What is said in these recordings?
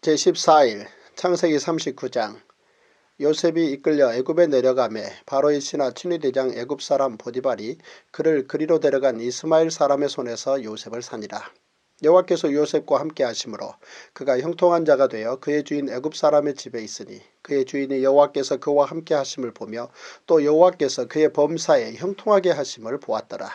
제14일 창세기 39장. 요셉이 이끌려 애굽에 내려가매 바로의 신하 친위대장 애굽사람 보디발이 그를 그리로 데려간 이스마엘 사람의 손에서 요셉을 산이라. 여호와께서 요셉과 함께 하심으로 그가 형통한 자가 되어 그의 주인 애굽사람의 집에 있으니 그의 주인이 여호와께서 그와 함께 하심을 보며 또 여호와께서 그의 범사에 형통하게 하심을 보았더라.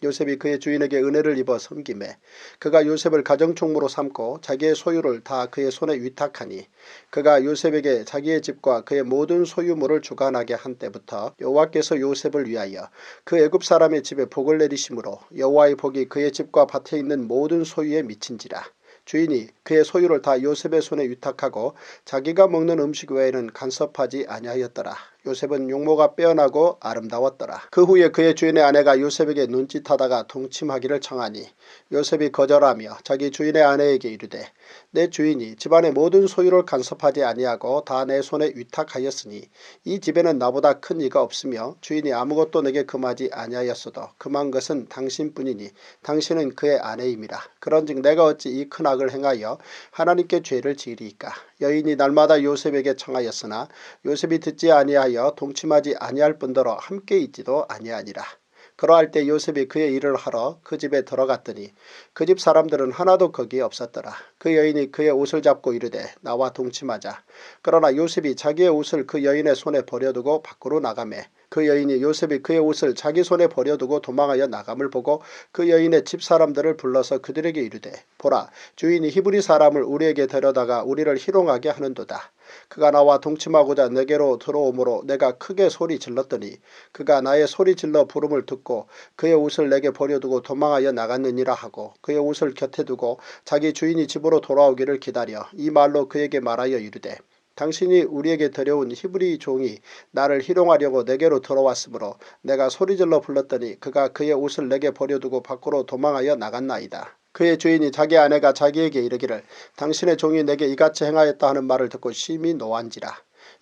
요셉이 그의 주인에게 은혜를 입어 섬기매 그가 요셉을 가정총무로 삼고 자기의 소유를 다 그의 손에 위탁하니 그가 요셉에게 자기의 집과 그의 모든 소유물을 주관하게 한 때부터 여호와께서 요셉을 위하여 그 애굽 사람의 집에 복을 내리심으로 여호와의 복이 그의 집과 밭에 있는 모든 소유에 미친지라. 주인이 그의 소유를 다 요셉의 손에 위탁하고 자기가 먹는 음식 외에는 간섭하지 아니하였더라. 요셉은 용모가 빼어나고 아름다웠더라. 그 후에 그의 주인의 아내가 요셉에게 눈짓하다가 동침하기를 청하니 요셉이 거절하며 자기 주인의 아내에게 이르되 내 주인이 집안의 모든 소유를 간섭하지 아니하고 다 내 손에 위탁하였으니 이 집에는 나보다 큰 이가 없으며 주인이 아무것도 내게 금하지 아니하였어도 금한 것은 당신뿐이니 당신은 그의 아내임이라. 그런즉 내가 어찌 이 큰 악을 행하여 하나님께 죄를 지으리이까. 여인이 날마다 요셉에게 청하였으나 요셉이 듣지 아니하여 동침하지 아니할 뿐더러 함께 있지도 아니하니라. 그러할 때 요셉이 그의 일을 하러 그 집에 들어갔더니 그 집 사람들은 하나도 거기에 없었더라. 그 여인이 그의 옷을 잡고 이르되 나와 동침하자. 그러나 요셉이 자기의 옷을 그 여인의 손에 버려두고 밖으로 나가매 그 여인이 요셉이 그의 옷을 자기 손에 버려두고 도망하여 나감을 보고 그 여인의 집사람들을 불러서 그들에게 이르되 보라, 주인이 히브리 사람을 우리에게 데려다가 우리를 희롱하게 하는도다. 그가 나와 동침하고자 내게로 들어오므로 내가 크게 소리 질렀더니 그가 나의 소리 질러 부름을 듣고 그의 옷을 내게 버려두고 도망하여 나갔느니라 하고 그의 옷을 곁에 두고 자기 주인이 집으로 돌아오기를 기다려 이 말로 그에게 말하여 이르되 당신이 우리에게 데려온 히브리 종이 나를 희롱하려고 내게로 들어왔으므로 내가 소리질러 불렀더니 그가 그의 옷을 내게 버려두고 밖으로 도망하여 나갔나이다. 그의 주인이 자기 아내가 자기에게 이르기를 당신의 종이 내게 이같이 행하였다 하는 말을 듣고 심히 노한지라.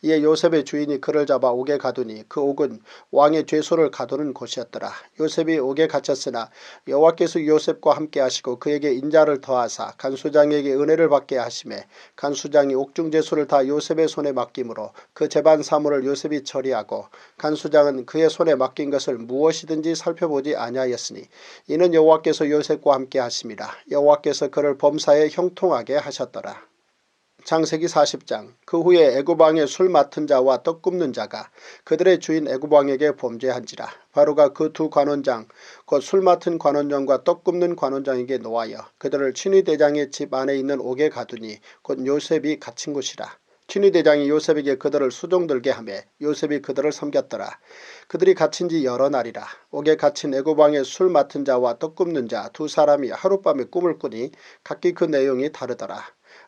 이에 요셉의 주인이 그를 잡아 옥에 가두니 그 옥은 왕의 죄소를 가두는 곳이었더라. 요셉이 옥에 갇혔으나 여호와께서 요셉과 함께 하시고 그에게 인자를 더하사 간수장에게 은혜를 받게 하시매 간수장이 옥중 죄소를 다 요셉의 손에 맡김으로 그 재반 사물을 요셉이 처리하고 간수장은 그의 손에 맡긴 것을 무엇이든지 살펴보지 아니하였으니 이는 여호와께서 요셉과 함께 하심이라. 여호와께서 그를 범사에 형통하게 하셨더라. 창세기 40장. 그 후에 애굽왕의 술 맡은 자와 떡 굽는 자가 그들의 주인 애굽왕에게 범죄한지라. 바로가 그 두 관원장 곧 술 맡은 관원장과 떡 굽는 관원장에게 노하여 그들을 친위대장의 집 안에 있는 옥에 가두니 곧 요셉이 갇힌 곳이라. 친위대장이 요셉에게 그들을 수종들게 하며 요셉이 그들을 섬겼더라. 그들이 갇힌 지 여러 날이라. 옥에 갇힌 애굽왕의 술 맡은 자와 떡 굽는 자 두 사람이 하룻밤에 꿈을 꾸니 각기 그 내용이 다르더라.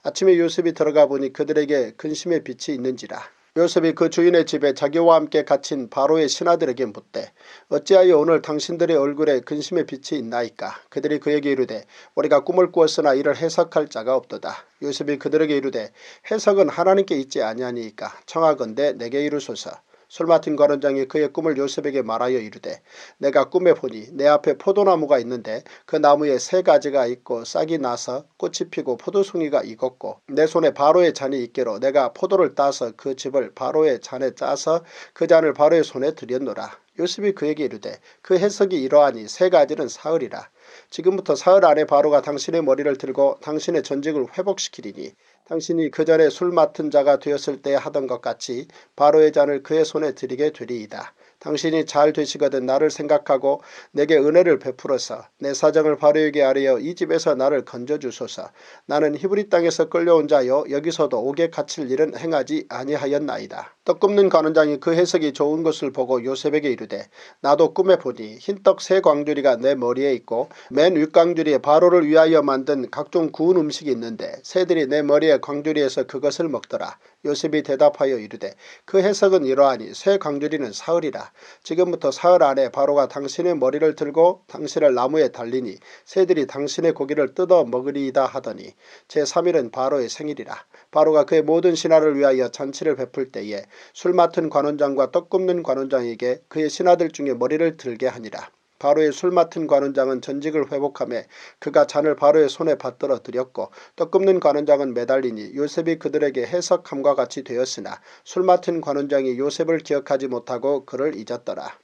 아침에 요셉이 들어가 보니 그들에게 근심의 빛이 있는지라. 요셉이 그 주인의 집에 자기와 함께 갇힌 바로의 신하들에게 묻되 어찌하여 오늘 당신들의 얼굴에 근심의 빛이 있나이까. 그들이 그에게 이르되 우리가 꿈을 꾸었으나 이를 해석할 자가 없도다. 요셉이 그들에게 이르되 해석은 하나님께 있지 아니하니이까 청하건대 내게 이루소서. 술 맡은 관원장이 그의 꿈을 요셉에게 말하여 이르되 내가 꿈에 보니 내 앞에 포도나무가 있는데 그 나무에 세 가지가 있고 싹이 나서 꽃이 피고 포도송이가 익었고 내 손에 바로의 잔이 있기로 내가 포도를 따서 그 즙을 바로의 잔에 짜서 그 잔을 바로의 손에 드렸노라. 요셉이 그에게 이르되 그 해석이 이러하니 세 가지는 사흘이라. 지금부터 사흘 안에 바로가 당신의 머리를 들고 당신의 전직을 회복시키리니 당신이 그 전에 술 맡은 자가 되었을 때 하던 것 같이 바로의 잔을 그의 손에 드리게 되리이다. 당신이 잘 되시거든 나를 생각하고 내게 은혜를 베풀어서 내 사정을 바로에게 아뢰어 이 집에서 나를 건져주소서. 나는 히브리 땅에서 끌려온 자여 여기서도 옥에 갇힐 일은 행하지 아니하였나이다. 떡 굽는 관원장이 그 해석이 좋은 것을 보고 요셉에게 이르되 나도 꿈에 보니 흰떡 세 광주리가 내 머리에 있고 맨 윗광주리에 바로를 위하여 만든 각종 구운 음식이 있는데 새들이 내 머리에 광주리에서 그것을 먹더라. 요셉이 대답하여 이르되 그 해석은 이러하니 새 광주리는 사흘이라. 지금부터 사흘 안에 바로가 당신의 머리를 들고 당신을 나무에 달리니 새들이 당신의 고기를 뜯어 먹으리이다 하더니 제3일은 바로의 생일이라. 바로가 그의 모든 신하를 위하여 잔치를 베풀 때에 술 맡은 관원장과 떡 굽는 관원장에게 그의 신하들 중에 머리를 들게 하니라. 바로의 술 맡은 관원장은 전직을 회복하며 그가 잔을 바로의 손에 받들어 드렸고 떡 굽는 관원장은 매달리니 요셉이 그들에게 해석함과 같이 되었으나 술 맡은 관원장이 요셉을 기억하지 못하고 그를 잊었더라.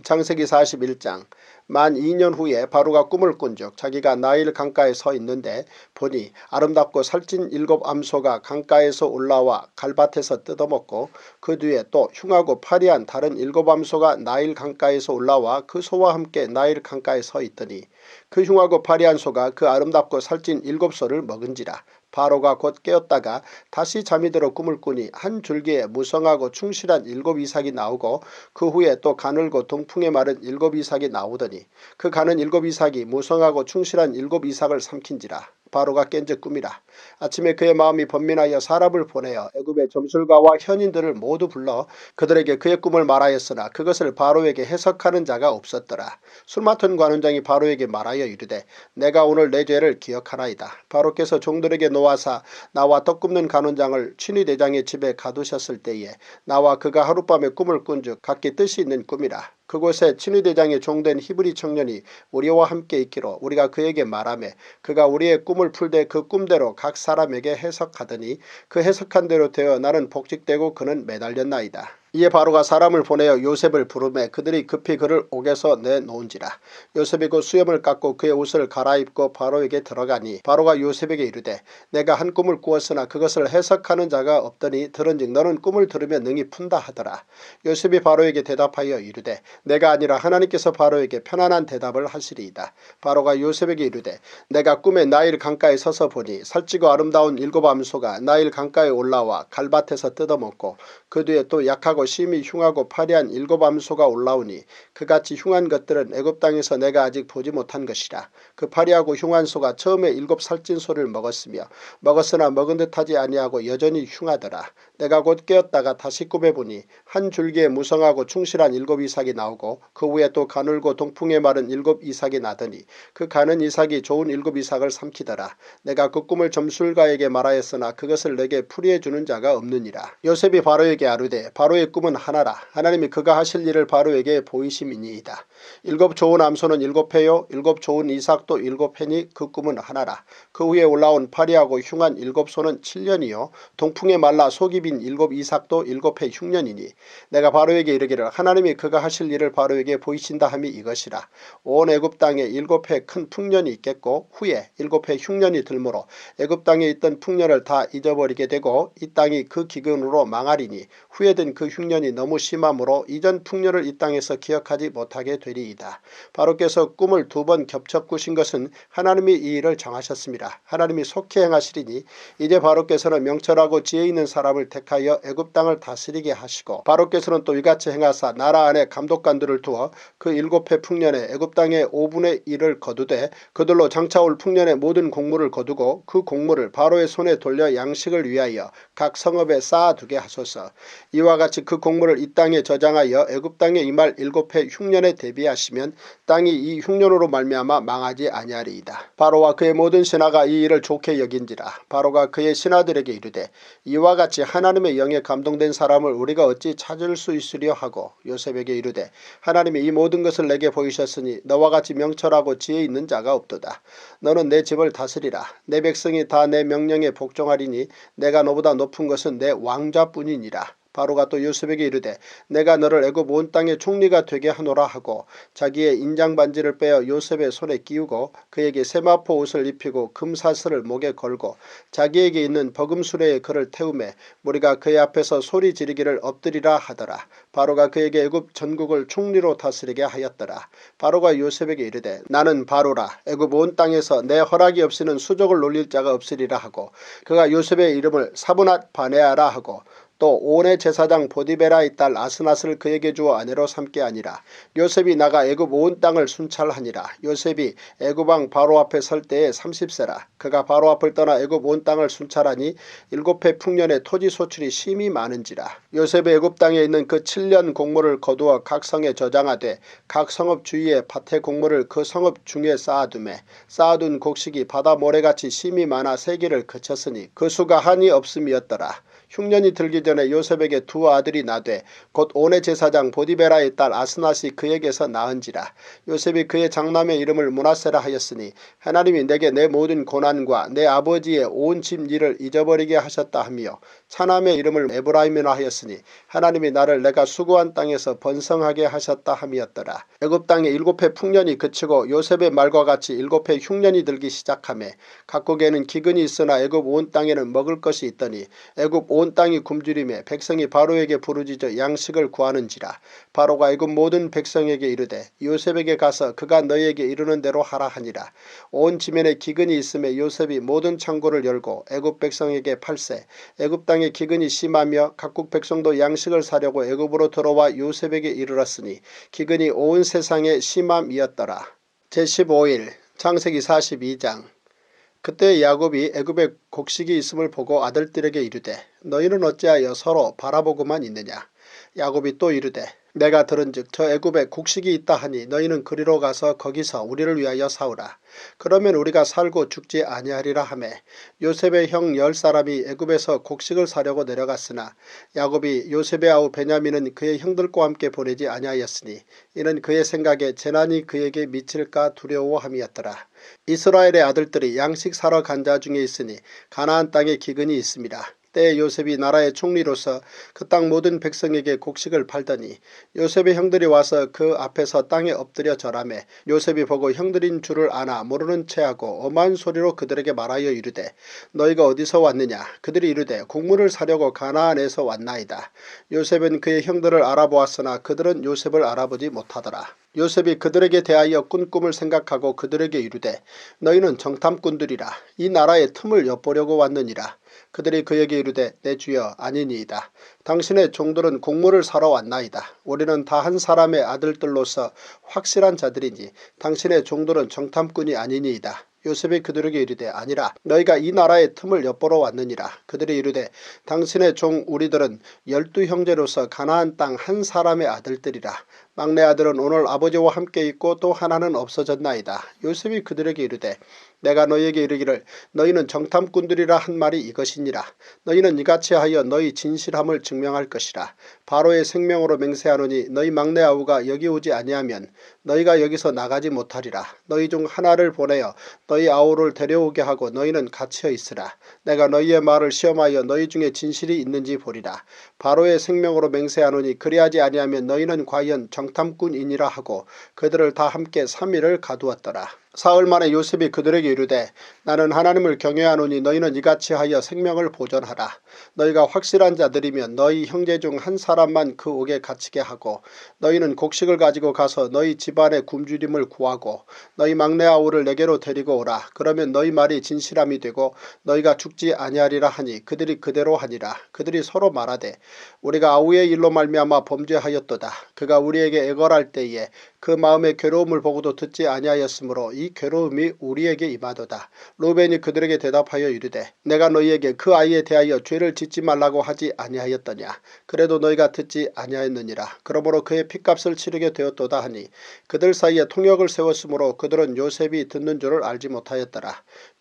창세기 41장. 만 2년 후에 바로가 꿈을 꾼즉 자기가 나일 강가에 서 있는데 보니 아름답고 살찐 7 암소가 강가에서 올라와 갈밭에서 뜯어먹고 그 뒤에 또 흉하고 파리한 다른 7 암소가 나일 강가에서 올라와 그 소와 함께 나일 강가에 서 있더니 그 흉하고 파리한 소가 그 아름답고 살찐 7 소를 먹은지라. 바로가 곧 깨었다가 다시 잠이 들어 꿈을 꾸니 한 줄기에 무성하고 충실한 7 이삭이 나오고 그 후에 또 가늘고 동풍에 마른 7 이삭이 나오더니 그 가는 7 이삭이 무성하고 충실한 7 이삭을 삼킨지라. 바로가 깬즉 꿈이라. 아침에 그의 마음이 번민하여 사람을 보내어 애굽의 점술가와 현인들을 모두 불러 그들에게 그의 꿈을 말하였으나 그것을 바로에게 해석하는 자가 없었더라. 술 맡은 관원장이 바로에게 말하여 이르되 내가 오늘 내 죄를 기억하나이다. 바로께서 종들에게 노하사 나와 떡 굽는 관원장을 친위대장의 집에 가두셨을 때에 나와 그가 하룻밤에 꿈을 꾼즉 각기 뜻이 있는 꿈이라. 그곳에 친위대장의 종된 히브리 청년이 우리와 함께 있기로 우리가 그에게 말하매 그가 우리의 꿈을 풀되 그 꿈대로 각 사람에게 해석하더니 그 해석한 대로 되어 나는 복직되고 그는 매달렸나이다. 이에 바로가 사람을 보내어 요셉을 부르매 그들이 급히 그를 옥에서 내놓은지라. 요셉이 그 수염을 깎고 그의 옷을 갈아입고 바로에게 들어가니 바로가 요셉에게 이르되 내가 한 꿈을 꾸었으나 그것을 해석하는 자가 없더니 들은즉 너는 꿈을 들으면 능히 푼다 하더라. 요셉이 바로에게 대답하여 이르되 내가 아니라 하나님께서 바로에게 편안한 대답을 하시리이다. 바로가 요셉에게 이르되 내가 꿈에 나일 강가에 서서 보니 살찌고 아름다운 7 암소가 나일 강가에 올라와 갈밭에서 뜯어먹고 그 뒤에 또 약하고 심히 흉하고 파리한 7 암소가 올라오니 그같이 흉한 것들은 애굽 땅에서 내가 아직 보지 못한 것이라. 그 파리하고 흉한 소가 처음에 7 살찐 소를 먹었으며 먹었으나 먹은 듯하지 아니하고 여전히 흉하더라. 내가 곧 깨었다가 다시 꿈에 보니 한 줄기에 무성하고 충실한 7 이삭이 나오고 그 후에 또 가늘고 동풍에 마른 7 이삭이 나더니 그 가는 이삭이 좋은 7 이삭을 삼키더라. 내가 그 꿈을 점술가에게 말하였으나 그것을 내게 풀이해 주는 자가 없느니라. 요셉이 바로에게 아뢰되 바로의 꿈은 하나라. 하나님이 그가 하실 일을 바로에게 보이심이니이다. 7 좋은 암소는 7회요 7 좋은 이삭도 7회니 그 꿈은 하나라. 그 후에 올라온 파리하고 흉한 7 소는 7년이요 동풍에 말라 속이 빈 7 이삭도 7회 흉년이니 내가 바로에게 이르기를 하나님이 그가 하실 일을 바로에게 보이신다 함이 이것이라. 온 애굽 땅에 7회 큰 풍년이 있겠고 후에 7회 흉년이 들므로 애굽 땅에 있던 풍년을 다 잊어버리게 되고 이 땅이 그 기근으로 망하리니 후에 든 그 흉년이 너무 심함으로 이전 풍년을 이 땅에서 기억하지 못하게 되리이다. 바로께서 꿈을 2번 겹쳐 꾸신 것은 하나님이 이 일을 정하셨습니다. 하나님이 속히 행하시리니 이제 바로께서는 명철하고 지혜 있는 사람을 택하여 애굽 땅을 다스리게 하시고 바로께서는 또 이같이 행하사 나라 안에 감독관들을 두어 그 7회 풍년에 애굽 땅의 5분의 1을 거두되 그들로 장차올 풍년의 모든 곡물을 거두고 그 곡물을 바로의 손에 돌려 양식을 위하여 각 성읍에 쌓아두게 하소서. 이와 같이 그 곡물을 이 땅에 저장하여 애굽 땅에 임할 7회 흉년에 대비하시면 땅이 이 흉년으로 말미암아 망하지 아니하리이다. 바로와 그의 모든 신하가 이 일을 좋게 여긴지라. 바로가 그의 신하들에게 이르되 이와 같이 하나님의 영에 감동된 사람을 우리가 어찌 찾을 수 있으려 하고 요셉에게 이르되 하나님이 이 모든 것을 내게 보이셨으니 너와 같이 명철하고 지혜 있는 자가 없도다. 너는 내 집을 다스리라. 내 백성이 다 내 명령에 복종하리니 내가 너보다 높은 것은 내 왕자뿐이니라. 바로가 또 요셉에게 이르되 내가 너를 애굽 온 땅의 총리가 되게 하노라 하고 자기의 인장 반지를 빼어 요셉의 손에 끼우고 그에게 세마포 옷을 입히고 금사슬을 목에 걸고 자기에게 있는 버금수레에 그를 태우매 무리가 그의 앞에서 소리 지르기를 엎드리라 하더라. 바로가 그에게 애굽 전국을 총리로 다스리게 하였더라. 바로가 요셉에게 이르되 나는 바로라. 애굽 온 땅에서 내 허락이 없이는 수족을 놀릴 자가 없으리라 하고 그가 요셉의 이름을 사브낫 바네아라 하고 또 온의 제사장 보디베라의 딸 아스낫을 그에게 주어 아내로 삼게 아니라 요셉이 나가 애굽 온 땅을 순찰하니라. 요셉이 애굽 왕 바로 앞에 설 때에 30세라. 그가 바로 앞을 떠나 애굽 온 땅을 순찰하니 7회 풍년에 토지 소출이 심히 많은지라. 요셉의 애굽 땅에 있는 그 7년 곡물을 거두어 각 성에 저장하되 각 성읍 주위에 밭의 곡물을 그 성읍 중에 쌓아두매 쌓아둔 곡식이 바다 모래같이 심히 많아 세기를 그쳤으니 그 수가 한이 없음이었더라. 흉년이 들기 전에 요셉에게 두 아들이 나되 곧 온의 제사장 보디베라의 딸 아스낫이 그에게서 낳은지라. 요셉이 그의 장남의 이름을 므낫세라 하였으니 하나님이 내게 내 모든 고난과 내 아버지의 온 집 일을 잊어버리게 하셨다 하며 차남의 이름을 에브라임이라 하였으니 하나님이 나를 내가 수고한 땅에서 번성하게 하셨다 함이었더라. 애굽 땅에 7해 풍년이 그치고 요셉의 말과 같이 7해 흉년이 들기 시작하매 각국에는 기근이 있으나 애굽 온 땅에는 먹을 것이 있더니 애굽 온 땅이 굶주림에 백성이 바로에게 부르짖어 양식을 구하는지라. 바로가 애굽 모든 백성에게 이르되 요셉에게 가서 그가 너희에게 이르는 대로 하라 하니라. 온 지면에 기근이 있음에 요셉이 모든 창고를 열고 애굽 백성에게 팔세. 애굽 땅에 기근이 심하며 각국 백성도 양식을 사려고 애굽으로 들어와 요셉에게 이르렀으니 기근이 온 세상에 심함이었더라. 제15일 창세기 42장. 그때 야곱이 애굽에 곡식이 있음을 보고 아들들에게 이르되 너희는 어찌하여 서로 바라보고만 있느냐. 야곱이 또 이르되 내가 들은즉 저 애굽에 곡식이 있다 하니 너희는 그리로 가서 거기서 우리를 위하여 사오라. 그러면 우리가 살고 죽지 아니하리라 하매 요셉의 형 10사람이 애굽에서 곡식을 사려고 내려갔으나 야곱이 요셉의 아우 베냐민은 그의 형들과 함께 보내지 아니하였으니 이는 그의 생각에 재난이 그에게 미칠까 두려워함이었더라. 이스라엘의 아들들이 양식 사러 간 자 중에 있으니 가나안 땅에 기근이 있습니다. 때에 요셉이 나라의 총리로서 그 땅 모든 백성에게 곡식을 팔더니 요셉의 형들이 와서 그 앞에서 땅에 엎드려 절하매 요셉이 보고 형들인 줄을 아나 모르는 체하고 엄한 소리로 그들에게 말하여 이르되 너희가 어디서 왔느냐. 그들이 이르되 곡물을 사려고 가나안에서 왔나이다. 요셉은 그의 형들을 알아보았으나 그들은 요셉을 알아보지 못하더라. 요셉이 그들에게 대하여 꾼 꿈을 생각하고 그들에게 이르되 너희는 정탐꾼들이라. 이 나라의 틈을 엿보려고 왔느니라. 그들이 그에게 이르되 내 주여 아니니이다. 당신의 종들은 곡물을 사러 왔나이다. 우리는 다 한 사람의 아들들로서 확실한 자들이니 당신의 종들은 정탐꾼이 아니니이다. 요셉이 그들에게 이르되 아니라 너희가 이 나라의 틈을 엿보러 왔느니라. 그들이 이르되 당신의 종 우리들은 12형제로서 가나안 땅 한 사람의 아들들이라. 막내 아들은 오늘 아버지와 함께 있고 또 하나는 없어졌나이다. 요셉이 그들에게 이르되 내가 너희에게 이르기를 너희는 정탐꾼들이라 한 말이 이것이니라. 너희는 이같이 하여 너희 진실함을 증명할 것이라. 바로의 생명으로 맹세하노니 너희 막내 아우가 여기 오지 아니하면 너희가 여기서 나가지 못하리라. 너희 중 하나를 보내어 너희 아우를 데려오게 하고 너희는 갇혀 있으라. 내가 너희의 말을 시험하여 너희 중에 진실이 있는지 보리라. 바로의 생명으로 맹세하노니 그리하지 아니하면 너희는 과연 정탐꾼이니라 하고 그들을 다 함께 3일을 가두었더라. 사흘 만에 요셉이 그들에게 이르되 나는 하나님을 경외하노니 너희는 이같이 하여 생명을 보존하라. 너희가 확실한 자들이면 너희 형제 중 한 사람만 그 옥에 갇히게 하고 너희는 곡식을 가지고 가서 너희 집안의 굶주림을 구하고 너희 막내 아우를 내게로 데리고 오라. 그러면 너희 말이 진실함이 되고 너희가 죽지 아니하리라 하니 그들이 그대로 하니라. 그들이 서로 말하되 우리가 아우의 일로 말미암아 범죄하였도다. 그가 우리에게 애걸할 때에 그 마음의 괴로움을 보고도 듣지 아니하였으므로 이 괴로움이 우리에게 임하도다. 루벤이 그들에게 대답하여 이르되 내가 너희에게 그 아이에 대하여 죄를 짓지 말라고 하지 아니하였더냐. 그래도 너희가 듣지 아니하였느니라. 그러므로 그의 핏값을 치르게 되었도다 하니 그들 사이에 통역을 세웠으므로 그들은 요셉이 듣는 줄을 알지 못하였더라.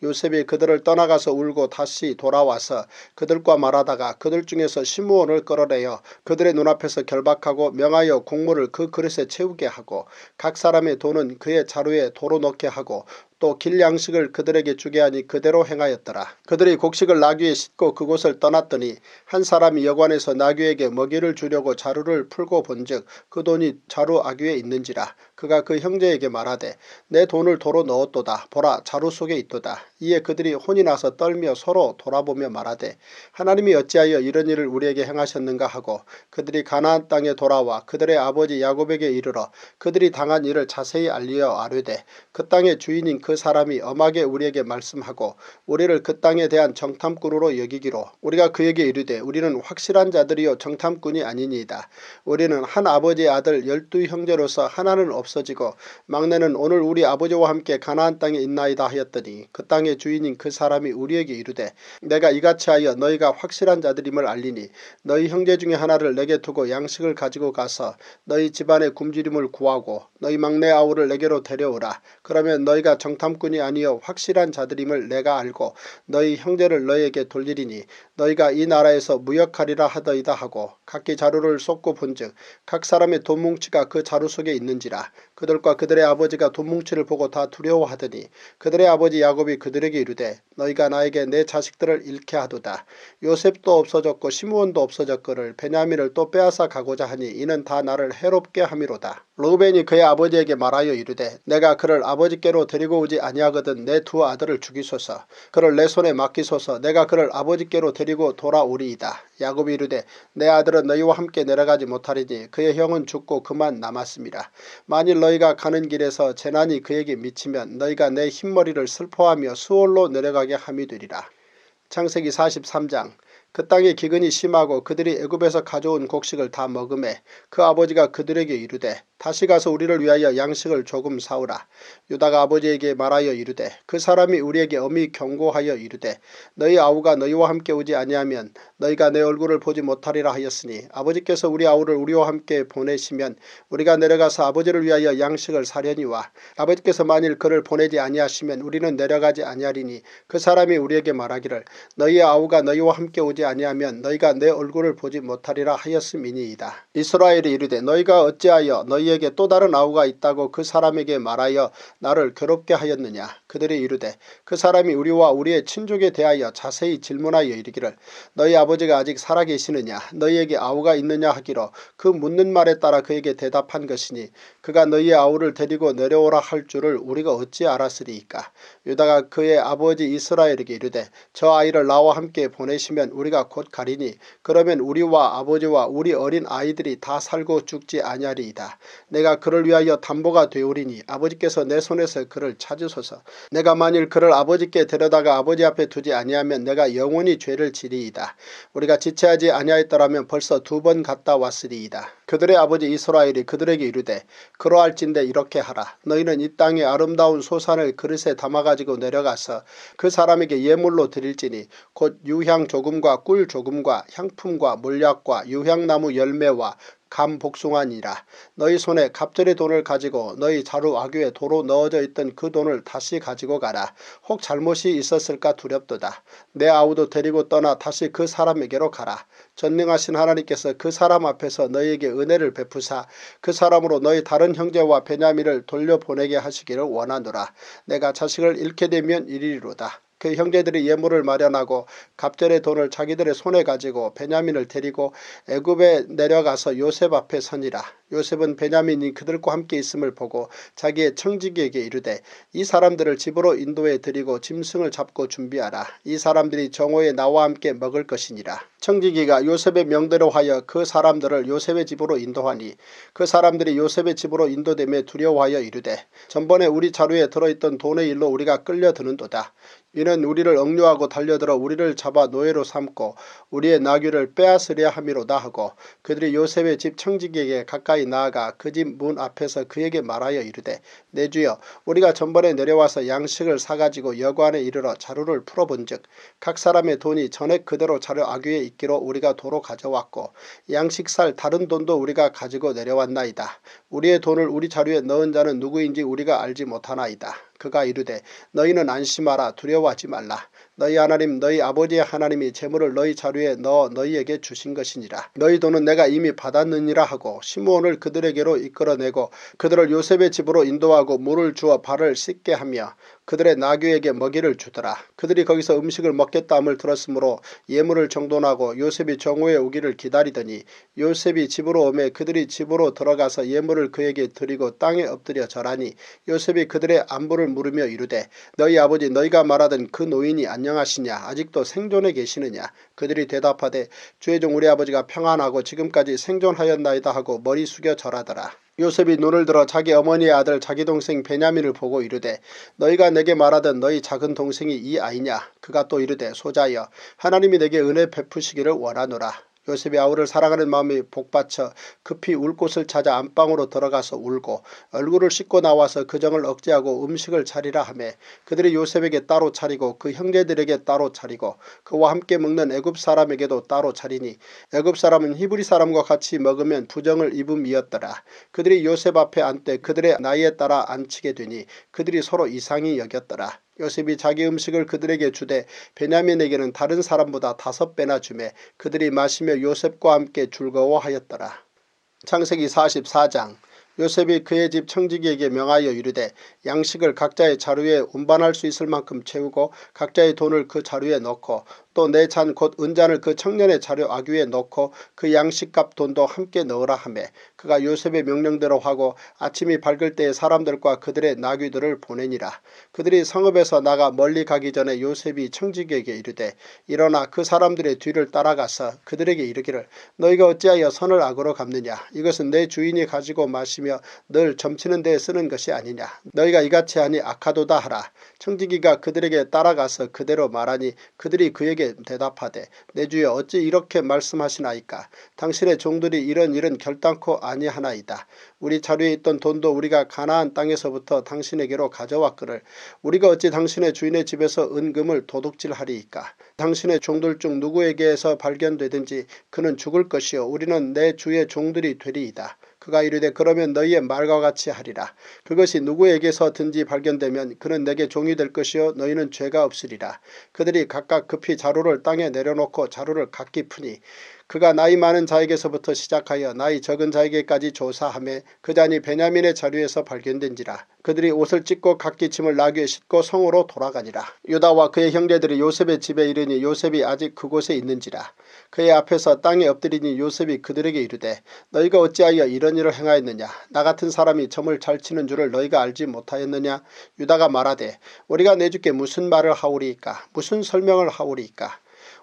요셉이 그들을 떠나가서 울고 다시 돌아와서 그들과 말하다가 그들 중에서 시므온을 끌어내어 그들의 눈앞에서 결박하고 명하여 곡물을 그 그릇에 채우게 하고 각 사람의 돈은 그의 자루에 도로 넣게 하고 또 길 양식을 그들에게 주게 하니 그대로 행하였더라. 그들이 곡식을 나귀에 싣고 그곳을 떠났더니 한 사람이 여관에서 나귀에게 먹이를 주려고 자루를 풀고 본즉 그 돈이 자루 아귀에 있는지라. 그가 그 형제에게 말하되 내 돈을 도로 넣었도다. 보라 자루 속에 있도다. 이에 그들이 혼이 나서 떨며 서로 돌아보며 말하되 하나님이 어찌하여 이런 일을 우리에게 행하셨는가 하고 그들이 가나안 땅에 돌아와 그들의 아버지 야곱에게 이르러 그들이 당한 일을 자세히 알리어 아뢰되 그 땅의 주인인 그 사람이 엄하게 우리에게 말씀하고 우리를 그 땅에 대한 정탐꾼으로 여기기로 우리가 그에게 이르되 우리는 확실한 자들이요 정탐꾼이 아니니이다. 우리는 한 아버지의 아들 12형제로서 하나는 없어지고 막내는 오늘 우리 아버지와 함께 가나안 땅에 있나이다 하였더니 그 땅의 주인인 그 사람이 우리에게 이르되 내가 이같이 하여 너희가 확실한 자들임을 알리니 너희 형제 중에 하나를 내게 두고 양식을 가지고 가서 너희 집안의 굶주림을 구하고 너희 막내 아우를 내게로 데려오라. 그러면 너희가 정탐꾼이 아니여 확실한 자들임을 내가 알고 너희 형제를 너희에게 돌리리니 너희가 이 나라에서 무역하리라 하더이다 하고 각기 자루를 쏟고 본즉 각 사람의 돈 뭉치가 그 자루 속에 있는지라. 그들과 그들의 아버지가 돈 뭉치를 보고 다 두려워하더니 그들의 아버지 야곱이 그들에게 이르되 너희가 나에게 내 자식들을 잃게 하도다. 요셉도 없어졌고 시므온도 없어졌거늘 베냐민을 또 빼앗아 가고자 하니 이는 다 나를 해롭게 함이로다. 르우벤이 그의 아버지에게 말하여 이르되 내가 그를 아버지께로 데리고 오지 아니하거든 내 두 아들을 죽이소서. 그를 내 손에 맡기소서. 내가 그를 아버지께로 데리고 돌아오리이다. 야곱이 이르되 내 아들은 너희와 함께 내려가지 못하리니 그의 형은 죽고 그만 남았습니다. 만일 너희가 가는 길에서 재난이 그에게 미치면 너희가 내 흰머리를 슬퍼하며 수월로 내려가게 함이 되리라. 창세기 43장. 그 땅에 기근이 심하고 그들이 애굽에서 가져온 곡식을 다 먹음에 그 아버지가 그들에게 이르되 다시 가서 우리를 위하여 양식을 조금 사오라. 유다가 아버지에게 말하여 이르되 그 사람이 우리에게 엄히 경고하여 이르되 너희 아우가 너희와 함께 오지 아니하면 너희가 내 얼굴을 보지 못하리라 하였으니 아버지께서 우리 아우를 우리와 함께 보내시면 우리가 내려가서 아버지를 위하여 양식을 사려니와 아버지께서 만일 그를 보내지 아니하시면 우리는 내려가지 아니하리니 그 사람이 우리에게 말하기를 너희의 아우가 너희와 함께 오지 아니하면 너희가 내 얼굴을 보지 못하리라 하였음이니이다. 이스라엘이 이르되 너희가 어찌하여 너희에게 또 다른 아우가 있다고 그 사람에게 말하여 나를 괴롭게 하였느냐. 그들이 이르되 그 사람이 우리와 우리의 친족에 대하여 자세히 질문하여 이르기를 너희 아버지가 아직 살아계시느냐 너희에게 아우가 있느냐 하기로 그 묻는 말에 따라 그에게 대답한 것이니 그가 너희의 아우를 데리고 내려오라 할 줄을 우리가 어찌 알았으리이까. 유다가 그의 아버지 이스라엘에게 이르되 저 아이를 나와 함께 보내시면 우리가 곧 가리니 그러면 우리와 아버지와 우리 어린 아이들이 다 살고 죽지 아니하리이다. 내가 그를 위하여 담보가 되오리니 아버지께서 내 손에서 그를 찾으소서. 내가 만일 그를 아버지께 데려다가 아버지 앞에 두지 아니하면 내가 영원히 죄를 지리이다. 우리가 지체하지 아니하였더라면 벌써 2번 갔다 왔으리이다. 그들의 아버지 이스라엘이 그들에게 이르되 그러할진대 이렇게 하라. 너희는 이 땅의 아름다운 소산을 그릇에 담아가지고 내려가서 그 사람에게 예물로 드릴지니 곧 유향 조금과 꿀 조금과 향품과 몰약과 유향나무 열매와 감 복숭아니라. 너희 손에 갑절의 돈을 가지고 너희 자루 아귀에 도로 넣어져 있던 그 돈을 다시 가지고 가라. 혹 잘못이 있었을까 두렵도다. 내 아우도 데리고 떠나 다시 그 사람에게로 가라. 전능하신 하나님께서 그 사람 앞에서 너희에게 은혜를 베푸사 그 사람으로 너희 다른 형제와 베냐민을 돌려보내게 하시기를 원하노라. 내가 자식을 잃게 되면 이리로다. 그 형제들이 예물을 마련하고 갑절의 돈을 자기들의 손에 가지고 베냐민을 데리고 애굽에 내려가서 요셉 앞에 서니라. 요셉은 베냐민이 그들과 함께 있음을 보고 자기의 청지기에게 이르되 이 사람들을 집으로 인도해 드리고 짐승을 잡고 준비하라. 이 사람들이 정오에 나와 함께 먹을 것이니라. 청지기가 요셉의 명대로 하여 그 사람들을 요셉의 집으로 인도하니 그 사람들이 요셉의 집으로 인도됨에 두려워하여 이르되 전번에 우리 자루에 들어있던 돈의 일로 우리가 끌려드는도다. 이는 우리를 억류하고 달려들어 우리를 잡아 노예로 삼고 우리의 나귀를 빼앗으려 함이로다 하고 그들이 요셉의 집 청지기에게 가까이 나아가 그 집 문 앞에서 그에게 말하여 이르되 내 주여 우리가 전번에 내려와서 양식을 사가지고 여관에 이르러 자루를 풀어본즉 각 사람의 돈이 전액 그대로 자루 아귀에 있기로 우리가 도로 가져왔고 양식 살 다른 돈도 우리가 가지고 내려왔나이다. 우리의 돈을 우리 자루에 넣은 자는 누구인지 우리가 알지 못하나이다. 그가 이르되 너희는 안심하라. 두려워하지 말라. 너희 하나님 너희 아버지의 하나님이 재물을 너희 자루에 넣어 너희에게 주신 것이니라. 너희 돈은 내가 이미 받았느니라 하고 시므온을 그들에게로 이끌어내고 그들을 요셉의 집으로 인도하고 물을 주어 발을 씻게 하며 그들의 나귀에게 먹이를 주더라. 그들이 거기서 음식을 먹겠다 함을 들었으므로 예물을 정돈하고 요셉이 정오에 오기를 기다리더니 요셉이 집으로 오매 그들이 집으로 들어가서 예물을 그에게 드리고 땅에 엎드려 절하니 요셉이 그들의 안부를 물으며 이르되 너희 아버지 너희가 말하던 그 노인이 안녕하시냐 아직도 생존해 계시느냐. 그들이 대답하되 주의 종 우리 아버지가 평안하고 지금까지 생존하였나이다 하고 머리 숙여 절하더라. 요셉이 눈을 들어 자기 어머니의 아들 자기 동생 베냐민을 보고 이르되 너희가 내게 말하던 너희 작은 동생이 이 아이냐. 그가 또 이르되 소자여 하나님이 내게 은혜 베푸시기를 원하노라. 요셉이 아우를 사랑하는 마음이 복받쳐 급히 울 곳을 찾아 안방으로 들어가서 울고 얼굴을 씻고 나와서 그 정을 억제하고 음식을 차리라 하매 그들이 요셉에게 따로 차리고 그 형제들에게 따로 차리고 그와 함께 먹는 애굽 사람에게도 따로 차리니 애굽 사람은 히브리 사람과 같이 먹으면 부정을 입음이었더라. 그들이 요셉 앞에 앉되 그들의 나이에 따라 앉히게 되니 그들이 서로 이상히 여겼더라. 요셉이 자기 음식을 그들에게 주되 베냐민에게는 다른 사람보다 5배나 주매 그들이 마시며 요셉과 함께 즐거워하였더라. 창세기 44장. 요셉이 그의 집 청지기에게 명하여 이르되 양식을 각자의 자루에 운반할 수 있을 만큼 채우고 각자의 돈을 그 자루에 넣고 또 내 잔 곧 은잔을 그 청년의 자루 아귀에 넣고 그 양식값 돈도 함께 넣으라 하매 그가 요셉의 명령대로 하고 아침이 밝을 때에 사람들과 그들의 나귀들을 보내니라. 그들이 성읍에서 나가 멀리 가기 전에 요셉이 청지기에게 이르되 일어나 그 사람들의 뒤를 따라가서 그들에게 이르기를 너희가 어찌하여 선을 악으로 갚느냐. 이것은 내 주인이 가지고 마시며 늘 점치는 데에 쓰는 것이 아니냐. 너희가 이같이 하니 악하도다 하라. 청지기가 그들에게 따라가서 그대로 말하니 그들이 그에게 대답하되 내 주여 어찌 이렇게 말씀하시나이까. 당신의 종들이 이런 일은 결단코 아니하나이다. 우리 자루에 있던 돈도 우리가 가나안 땅에서부터 당신에게로 가져왔거늘 우리가 어찌 당신의 주인의 집에서 은금을 도둑질하리이까. 당신의 종들 중 누구에게서 발견되든지 그는 죽을 것이요 우리는 내 주의 종들이 되리이다. 그가 이르되 그러면 너희의 말과 같이 하리라. 그것이 누구에게서든지 발견되면 그는 내게 종이 될 것이요 너희는 죄가 없으리라. 그들이 각각 급히 자루를 땅에 내려놓고 자루를 각기 푸니 그가 나이 많은 자에게서부터 시작하여 나이 적은 자에게까지 조사하며 그 잔이 베냐민의 자루에서 발견된지라. 그들이 옷을 찢고 각기 짐을 나귀에 싣고 성으로 돌아가니라. 유다와 그의 형제들이 요셉의 집에 이르니 요셉이 아직 그곳에 있는지라. 그의 앞에서 땅에 엎드리니 요셉이 그들에게 이르되 너희가 어찌하여 이런 일을 행하였느냐. 나 같은 사람이 점을 잘 치는 줄을 너희가 알지 못하였느냐. 유다가 말하되 우리가 내 주께 무슨 말을 하오리이까. 무슨 설명을 하오리이까.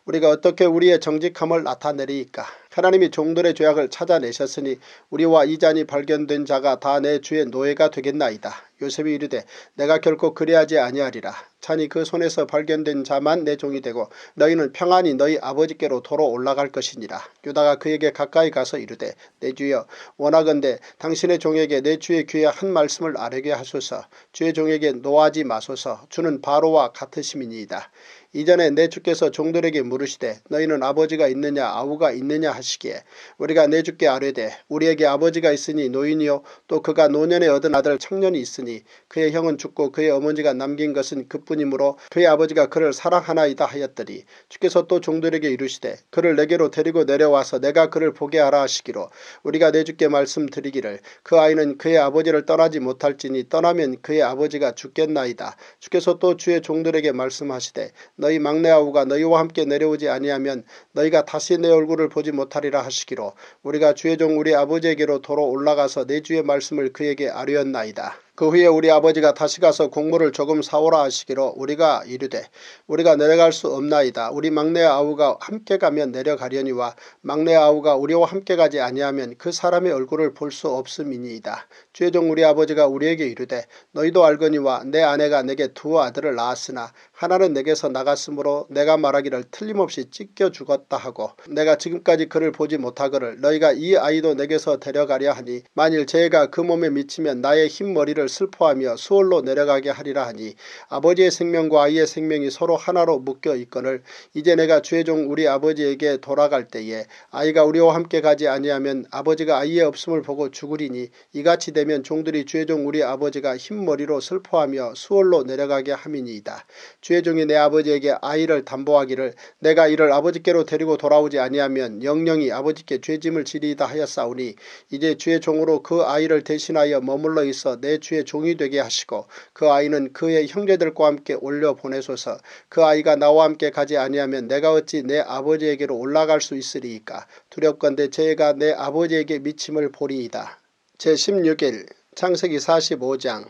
우리가 어떻게 우리의 정직함을 나타내리이까. 하나님이 종들의 죄악을 찾아내셨으니 우리와 이 잔이 발견된 자가 다 내 주의 노예가 되겠나이다. 요셉이 이르되 내가 결코 그리하지 아니하리라. 찬이 그 손에서 발견된 자만 내 종이 되고 너희는 평안히 너희 아버지께로 도로 올라갈 것이니라. 유다가 그에게 가까이 가서 이르되 내 주여 원하건대 당신의 종에게 내 주의 귀에 한 말씀을 아뢰게 하소서. 주의 종에게 노하지 마소서. 주는 바로와 같으심이니이다. 이전에 내 주께서 종들에게 물으시되 너희는 아버지가 있느냐 아우가 있느냐 하시기에 우리가 내 주께 아뢰되 우리에게 아버지가 있으니 노인이요 또 그가 노년에 얻은 아들 청년이 있으니 그의 형은 죽고 그의 어머니가 남긴 것은 그뿐이므로 그의 아버지가 그를 사랑하나이다 하였더니 주께서 또 종들에게 이르시되 그를 내게로 데리고 내려와서 내가 그를 보게 하라 하시기로 우리가 내 주께 말씀드리기를 그 아이는 그의 아버지를 떠나지 못할지니 떠나면 그의 아버지가 죽겠나이다. 주께서 또 주의 종들에게 말씀하시되 너희 막내 아우가 너희와 함께 내려오지 아니하면 너희가 다시 내 얼굴을 보지 못하리라 하시기로 우리가 주의 종 우리 아버지에게로 도로 올라가서 내 주의 말씀을 그에게 아뢰었나이다. 그 후에 우리 아버지가 다시 가서 곡물을 조금 사오라 하시기로 우리가 이르되 우리가 내려갈 수 없나이다. 우리 막내 아우가 함께 가면 내려가려니와 막내 아우가 우리와 함께 가지 아니하면 그 사람의 얼굴을 볼 수 없음이니이다. 주의 종 우리 아버지가 우리에게 이르되 너희도 알거니와 내 아내가 내게 2 아들을 낳았으나 하나는 내게서 나갔으므로 내가 말하기를 틀림없이 찢겨 죽었다 하고 내가 지금까지 그를 보지 못하거늘 너희가 이 아이도 내게서 데려가려 하니 만일 죄가 그 몸에 미치면 나의 흰머리를 슬퍼하며 수월로 내려가게 하리라 하니 아버지의 생명과 아이의 생명이 서로 하나로 묶여 있거늘 이제 내가 주의 종 우리 아버지에게 돌아갈 때에 아이가 우리와 함께 가지 아니하면 아버지가 아이의 없음을 보고 죽으리니 이같이 되면 종들이 주의 종 우리 아버지가 흰머리로 슬퍼하며 수월로 내려가게 함이니이다. 주의 종이 내 아버지에게 아이를 담보하기를 내가 이를 아버지께로 데리고 돌아오지 아니하면 영영이 아버지께 죄짐을 지리이다 하였사오니 이제 주의 종으로 그 아이를 대신하여 머물러 있어 내 주의 종이 되게 하시고 그 아이는 그의 형제들과 함께 올려 보내소서. 그 아이가 나와 함께 가지 아니하면 내가 어찌 내 아버지에게로 올라갈 수 있으리이까. 두렵건대 죄가 내 아버지에게 미침을 보리이다. 제16일 창세기 45장.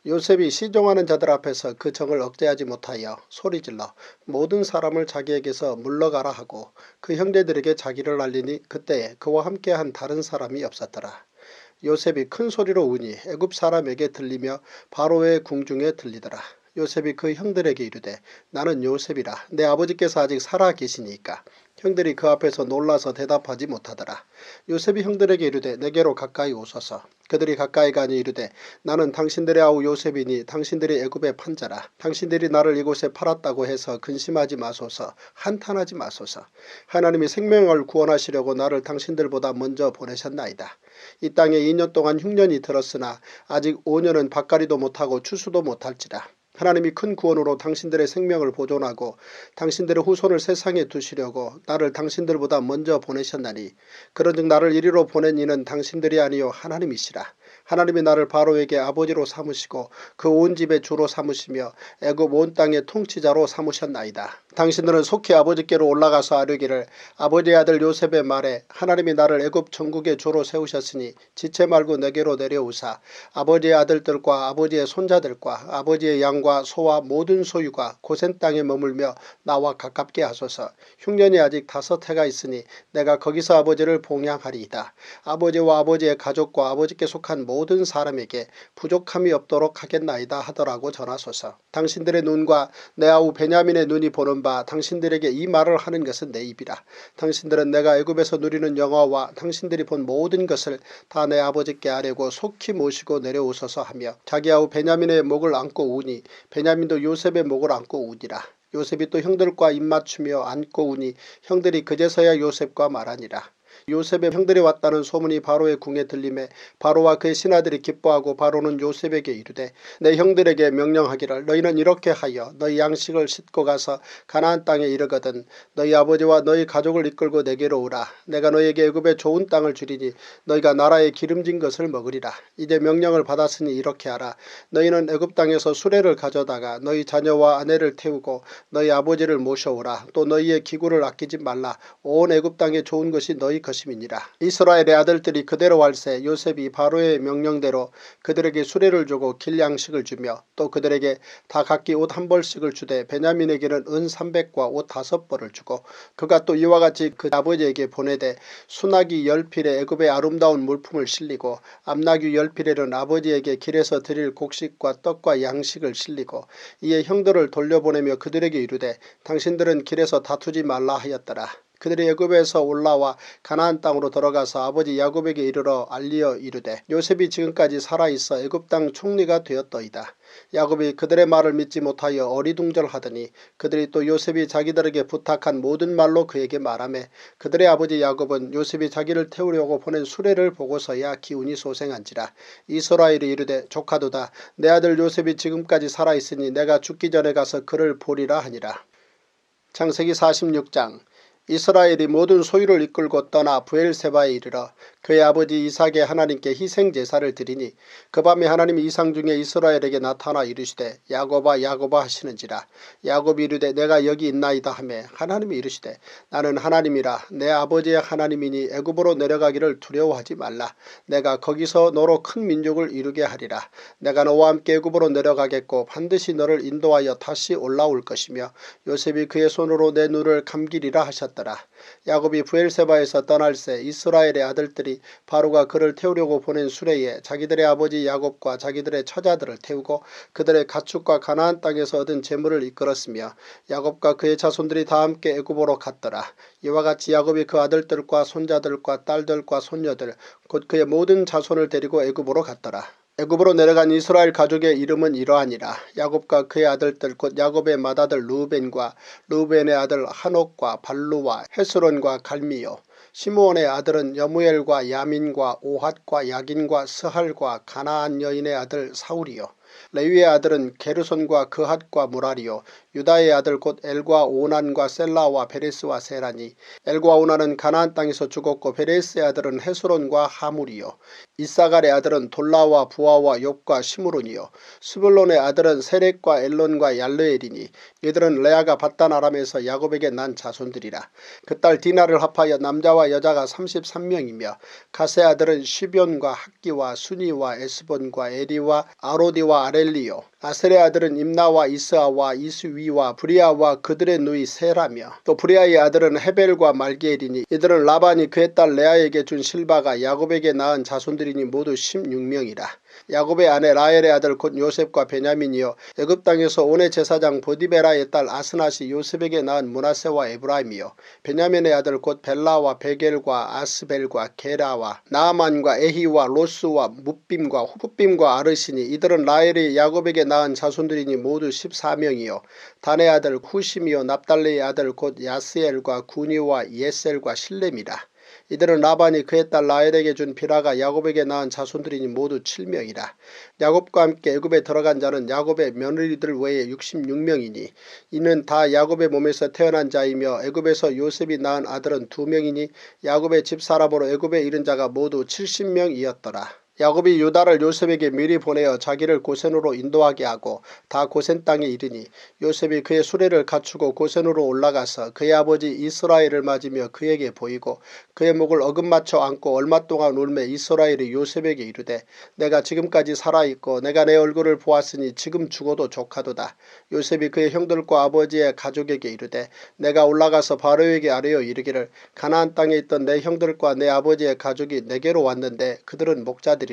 요셉이 시종하는 자들 앞에서 그 정을 억제하지 못하여 소리질러 모든 사람을 자기에게서 물러가라 하고 그 형제들에게 자기를 알리니 그때에 그와 함께한 다른 사람이 없었더라. 요셉이 큰 소리로 우니 애굽 사람에게 들리며 바로의 궁중에 들리더라. 요셉이 그 형들에게 이르되 나는 요셉이라. 내 아버지께서 아직 살아 계시니까. 형들이 그 앞에서 놀라서 대답하지 못하더라. 요셉이 형들에게 이르되 내게로 가까이 오소서. 그들이 가까이 가니 이르되 나는 당신들의 아우 요셉이니 당신들이 애굽의 판자라. 당신들이 나를 이곳에 팔았다고 해서 근심하지 마소서. 한탄하지 마소서. 하나님이 생명을 구원하시려고 나를 당신들보다 먼저 보내셨나이다. 이 땅에 2년 동안 흉년이 들었으나 아직 5년은 밭갈이도 못하고 추수도 못할지라. 하나님이 큰 구원으로 당신들의 생명을 보존하고 당신들의 후손을 세상에 두시려고 나를 당신들보다 먼저 보내셨나니 그런즉 나를 이리로 보낸 이는 당신들이 아니요 하나님이시라. 하나님이 나를 바로에게 아버지로 삼으시고 그 온 집의 주로 삼으시며 애굽 온 땅의 통치자로 삼으셨나이다. 당신들은 속히 아버지께로 올라가서 아뢰기를 아버지의 아들 요셉의 말에 하나님이 나를 애굽 전국의 주로 세우셨으니 지체 말고 내게로 내려오사 아버지의 아들들과 아버지의 손자들과 아버지의 양과 소와 모든 소유가 고센 땅에 머물며 나와 가깝게 하소서. 흉년이 아직 5해가 있으니 내가 거기서 아버지를 봉양하리이다. 아버지와 아버지의 가족과 아버지께 속한 모든 사람에게 부족함이 없도록 하겠나이다 하더라고 전하소서. 당신들의 눈과 내 아우 베냐민의 눈이 보는 바 당신들에게 이 말을 하는 것은 내 입이라. 당신들은 내가 애굽에서 누리는 영화와 당신들이 본 모든 것을 다 내 아버지께 아뢰고 속히 모시고 내려오소서 하며 자기 아우 베냐민의 목을 안고 우니 베냐민도 요셉의 목을 안고 우니라. 요셉이 또 형들과 입맞추며 안고 우니 형들이 그제서야 요셉과 말하니라. 요셉의 형들이 왔다는 소문이 바로의 궁에 들림에 바로와 그의 신하들이 기뻐하고 바로는 요셉에게 이르되 내 형들에게 명령하기를 너희는 이렇게 하여 너희 양식을 싣고 가서 가나안 땅에 이르거든 너희 아버지와 너희 가족을 이끌고 내게로 오라. 내가 너희에게 애굽의 좋은 땅을 주리니 너희가 나라의 기름진 것을 먹으리라. 이제 명령을 받았으니 이렇게 하라. 너희는 애굽 땅에서 수레를 가져다가 너희 자녀와 아내를 태우고 너희 아버지를 모셔오라. 또 너희의 기구를 아끼지 말라. 온 애굽 땅에 좋은 것이 너희 것이니라. 이스라엘의 아들들이 그대로 할세 요셉이 바로의 명령대로 그들에게 수레를 주고 길 양식을 주며 또 그들에게 다 각기 옷 한 벌씩을 주되 베냐민에게는 은 300과 옷 5벌을 주고 그가 또 이와 같이 그 아버지에게 보내되 수나기 10필에 애굽의 아름다운 물품을 실리고 암나귀 10필에는 아버지에게 길에서 드릴 곡식과 떡과 양식을 실리고 이에 형들을 돌려보내며 그들에게 이르되 당신들은 길에서 다투지 말라 하였더라. 그들이 애굽에서 올라와 가나안 땅으로 들어가서 아버지 야곱에게 이르러 알리어 이르되 요셉이 지금까지 살아있어 애굽 땅 총리가 되었더이다. 야곱이 그들의 말을 믿지 못하여 어리둥절하더니 그들이 또 요셉이 자기들에게 부탁한 모든 말로 그에게 말하매 그들의 아버지 야곱은 요셉이 자기를 태우려고 보낸 수레를 보고서야 기운이 소생한지라. 이스라엘이 이르되 조카도다. 내 아들 요셉이 지금까지 살아있으니 내가 죽기 전에 가서 그를 보리라 하니라. 창세기 46장. 이스라엘이 모든 소유를 이끌고 떠나 브엘세바에 이르러 그의 아버지 이삭의 하나님께 희생제사를 드리니 그 밤에 하나님이 이상 중에 이스라엘에게 나타나 이르시되 야곱아 야곱아 하시는지라. 야곱이 이르되 내가 여기 있나이다 하매 하나님이 이르시되 나는 하나님이라 내 아버지의 하나님이니 애굽으로 내려가기를 두려워하지 말라. 내가 거기서 너로 큰 민족을 이루게 하리라. 내가 너와 함께 애굽으로 내려가겠고 반드시 너를 인도하여 다시 올라올 것이며 요셉이 그의 손으로 내 눈을 감기리라 하셨다. 야곱이 브엘세바에서 떠날새 이스라엘의 아들들이 바로가 그를 태우려고 보낸 수레에 자기들의 아버지 야곱과 자기들의 처자들을 태우고 그들의 가축과 가나안 땅에서 얻은 재물을 이끌었으며 야곱과 그의 자손들이 다 함께 애굽으로 갔더라. 이와 같이 야곱이 그 아들들과 손자들과 딸들과 손녀들 곧 그의 모든 자손을 데리고 애굽으로 갔더라. 애굽으로 내려간 이스라엘 가족의 이름은 이러하니라. 야곱과 그의 아들들 곧 야곱의 맏아들 르우벤과 르우벤의 아들 한옥과 발루와 헤스론과 갈미요. 시므온의 아들은 여무엘과 야민과 오핫과 야긴과 스할과 가나안 여인의 아들 사울이요. 레위의 아들은 게르손과 그핫과 무라리요. 유다의 아들 곧 엘과 오난과 셀라와 베레스와 세라니. 엘과 오난은 가나안 땅에서 죽었고 베레스의 아들은 헤스론과 하물이요. 이사갈의 아들은 돌라와 부하와 욥과 시므론이요. 스불론의 아들은 세렉과 엘론과 얄르엘이니 이들은 레아가 밧단 아람에서 야곱에게 난 자손들이라. 그 딸 디나를 합하여 남자와 여자가 33명이며 가세 아들은 시변과 학기와 수니와 에스본과 에리와 아로디와 아렐리요. 아셀의 아들은 임나와 이스아와 이스위와 브리아와 그들의 누이 세라며 또 브리아의 아들은 헤벨과 말기엘이니 이들은 라반이 그의 딸 레아에게 준 실바가 야곱에게 낳은 자손들이니 모두 16명이라. 야곱의 아내 라헬의 아들 곧 요셉과 베냐민이요. 애굽 땅에서 온의 제사장 보디베라의 딸 아스낫이 요셉에게 낳은 므낫세와 에브라임이요. 베냐민의 아들 곧 벨라와 베겔과 아스벨과 게라와 나아만과 에히와 로스와 뭇빔과 후빔과 아르시니 이들은 라헬이 야곱에게 낳은 자손들이니 모두 14명이요. 단의 아들 후심이요. 납달리의 아들 곧 야스엘과 구니와 예셀과 실렘이라. 이들은 라반이 그의 딸 라헬에게 준 빌하가 야곱에게 낳은 자손들이니 모두 7명이라. 야곱과 함께 애굽에 들어간 자는 야곱의 며느리들 외에 66명이니 이는 다 야곱의 몸에서 태어난 자이며 애굽에서 요셉이 낳은 아들은 2명이니 야곱의 집사람으로 애굽에 이른 자가 모두 70명이었더라. 야곱이 유다를 요셉에게 미리 보내어 자기를 고센으로 인도하게 하고 다 고센 땅에 이르니 요셉이 그의 수레를 갖추고 고센으로 올라가서 그의 아버지 이스라엘을 맞으며 그에게 보이고 그의 목을 어긋맞춰 안고 얼마 동안 울매 이스라엘이 요셉에게 이르되 내가 지금까지 살아있고 내가 내 얼굴을 보았으니 지금 죽어도 족하도다. 요셉이 그의 형들과 아버지의 가족에게 이르되 내가 올라가서 바로에게 아뢰어 이르기를 가나안 땅에 있던 내 형들과 내 아버지의 가족이 내게로 왔는데 그들은 목자들이라.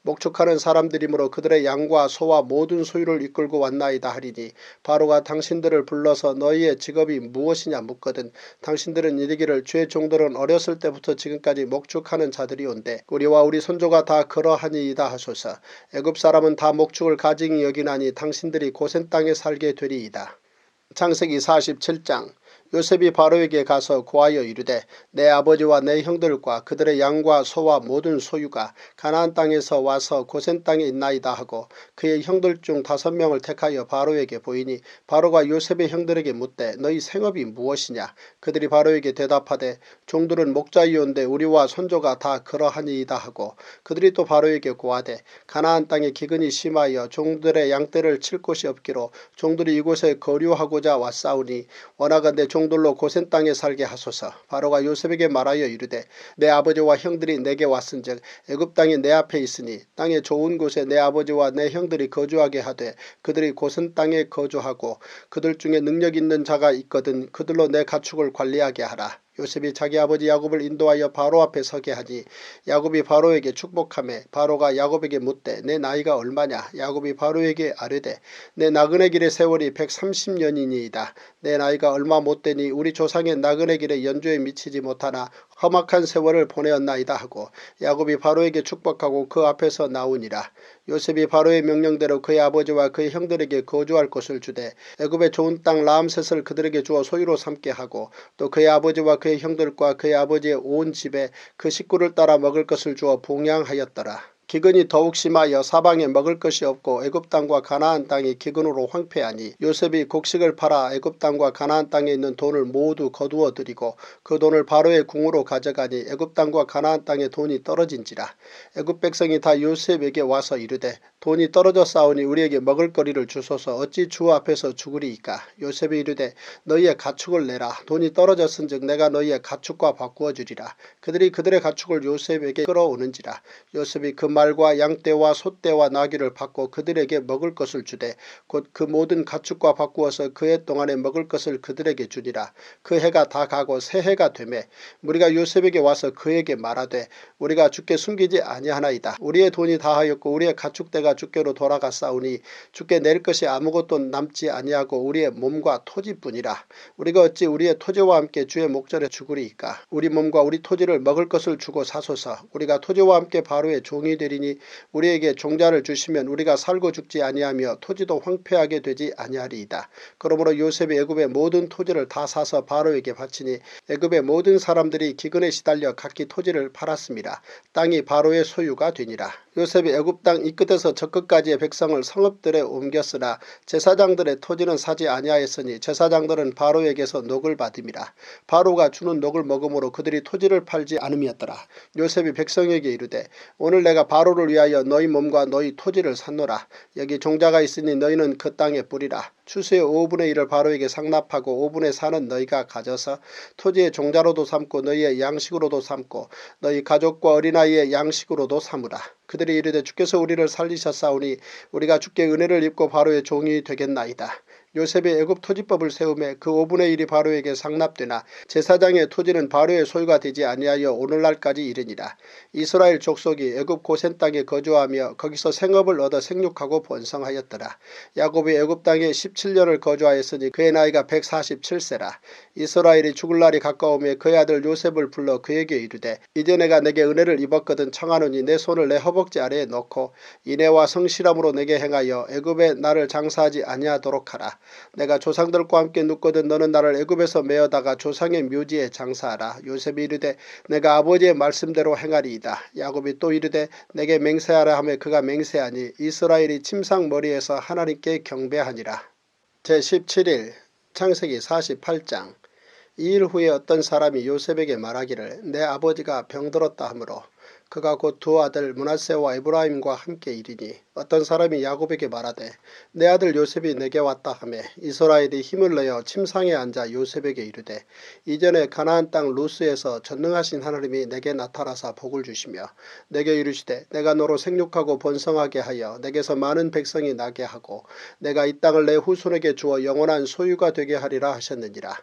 목축하는 사람들이므로 그들의 양과 소와 모든 소유를 이끌고 왔나이다 하리니 바로가 당신들을 불러서 너희의 직업이 무엇이냐 묻거든 당신들은 이르기를 주의 종들은 어렸을 때부터 지금까지 목축하는 자들이온데 우리와 우리 손조가 다 그러하니이다 하소서. 애굽 사람은 다 목축을 가증히 여기나니 당신들이 고센 땅에 살게 되리이다. 창세기 47장. 요셉이 바로에게 가서 고하여 이르되 내 아버지와 내 형들과 그들의 양과 소와 모든 소유가 가나안 땅에서 와서 고센 땅에 있나이다 하고 그의 형들 중 5명을 택하여 바로에게 보이니 바로가 요셉의 형들에게 묻되 너희 생업이 무엇이냐. 그들이 바로에게 대답하되 종들은 목자이온데 우리와 손조가 다 그러하니이다 하고 그들이 또 바로에게 고하되 가나안 땅에 기근이 심하여 종들의 양떼를 칠 곳이 없기로 종들이 이곳에 거류하고자 왔사오니 원하건대 종들로 고센 땅에 살게 하소서. 바로가 요셉에게 말하여 이르되 내 아버지와 형들이 내게 왔은즉 애굽 땅이 내 앞에 있으니 땅의 좋은 곳에 내 아버지와 내 형들이 거주하게 하되 그들이 고센 땅에 거주하고 그들 중에 능력 있는 자가 있거든 그들로 내 가축을 관리하게 하라. 요셉이 자기 아버지 야곱을 인도하여 바로 앞에 서게 하니 야곱이 바로에게 축복하매 바로가 야곱에게 묻되 내 나이가 얼마냐. 야곱이 바로에게 아뢰되 내 나그네 길의 세월이 130년이니이다. 내 나이가 얼마 못되니 우리 조상의 나그네 길의 연조에 미치지 못하나 험악한 세월을 보내었나이다 하고 야곱이 바로에게 축복하고 그 앞에서 나오니라. 요셉이 바로의 명령대로 그의 아버지와 그의 형들에게 거주할 곳을 주되 애굽의 좋은 땅 라암셋을 그들에게 주어 소유로 삼게 하고 또 그의 아버지와 그의 형들과 그의 아버지의 온 집에 그 식구를 따라 먹을 것을 주어 봉양하였더라. 기근이 더욱 심하여 사방에 먹을 것이 없고 애굽 땅과 가나안 땅이 기근으로 황폐하니 요셉이 곡식을 팔아 애굽 땅과 가나안 땅에 있는 돈을 모두 거두어 들이고 그 돈을 바로의 궁으로 가져가니 애굽 땅과 가나안 땅에 돈이 떨어진지라. 애굽 백성이 다 요셉에게 와서 이르되 돈이 떨어져 싸우니 우리에게 먹을거리를 주소서. 어찌 주 앞에서 죽으리이까. 요셉이 이르되 너희의 가축을 내라. 돈이 떨어졌은즉 내가 너희의 가축과 바꾸어 주리라. 그들이 그들의 가축을 요셉에게 끌어오는지라. 요셉이 그 말과 양떼와 소떼와 나귀를 받고 그들에게 먹을 것을 주되 곧 그 모든 가축과 바꾸어서 그 해 동안에 먹을 것을 그들에게 주니라. 그 해가 다 가고 새 해가 되매 무리가 요셉에게 와서 그에게 말하되 우리가 주께 숨기지 아니하나이다. 우리의 돈이 다하였고 우리의 가축대가 주께로 돌아갔사오니 주께 낼 것이 아무것도 남지 아니하고 우리의 몸과 토지뿐이라. 우리가 어찌 우리의 토지와 함께 주의 목전에 죽으리이까. 우리 몸과 우리 토지를 먹을 것을 주고 사소서. 우리가 토지와 함께 바로의 종이 되리니 우리에게 종자를 주시면 우리가 살고 죽지 아니하며 토지도 황폐하게 되지 아니하리이다. 그러므로 요셉이 애굽의 모든 토지를 다 사서 바로에게 바치니 애굽의 모든 사람들이 기근에 시달려 각기 토지를 팔았습니다. 땅이 바로의 소유가 되니라. 요셉이 애굽 땅 이 끝에서 저 끝까지의 백성을 성읍들에 옮겼으나 제사장들의 토지는 사지 아니하였으니 제사장들은 바로에게서 녹을 받음이라. 바로가 주는 녹을 먹음으로 그들이 토지를 팔지 않음이었더라. 요셉이 백성에게 이르되 오늘 내가 바로를 위하여 너희 몸과 너희 토지를 샀노라. 여기 종자가 있으니 너희는 그 땅에 뿌리라. 추수의 5분의 1을 바로에게 상납하고 5분의 4는 너희가 가져서 토지의 종자로도 삼고 너희의 양식으로도 삼고 너희 가족과 어린아이의 양식으로도 삼으라. 그들이 이르되 주께서 우리를 살리셨사오니 우리가 주께 은혜를 입고 바로의 종이 되겠나이다. 요셉이 애굽 토지법을 세우매 그 5분의 1이 바로에게 상납되나 제사장의 토지는 바로의 소유가 되지 아니하여 오늘날까지 이르니라. 이스라엘 족속이 애굽 고센 땅에 거주하며 거기서 생업을 얻어 생육하고 번성하였더라. 야곱이 애굽 땅에 17년을 거주하였으니 그의 나이가 147세라. 이스라엘이 죽을 날이 가까우며 그의 아들 요셉을 불러 그에게 이르되 이제 내가 내게 은혜를 입었거든 청하노니 내 손을 내 허벅지 아래에 넣고 인애와 성실함으로 내게 행하여 애굽에 나를 장사하지 아니하도록 하라. 내가 조상들과 함께 눕거든 너는 나를 애굽에서 메어다가 조상의 묘지에 장사하라. 요셉이 이르되 내가 아버지의 말씀대로 행하리이다. 야곱이 또 이르되 내게 맹세하라 하며 그가 맹세하니 이스라엘이 침상 머리에서 하나님께 경배하니라. 제17일 창세기 48장. 이 일 후에 어떤 사람이 요셉에게 말하기를 내 아버지가 병들었다 하므로 그가 곧 두 아들 므낫세와 에브라임과 함께 이르니 어떤 사람이 야곱에게 말하되 내 아들 요셉이 내게 왔다 하며 이스라엘이 힘을 내어 침상에 앉아 요셉에게 이르되 이전에 가나안 땅 루스에서 전능하신 하나님이 내게 나타나사 복을 주시며 내게 이르시되 내가 너로 생육하고 번성하게 하여 내게서 많은 백성이 나게 하고 내가 이 땅을 내 후손에게 주어 영원한 소유가 되게 하리라 하셨느니라.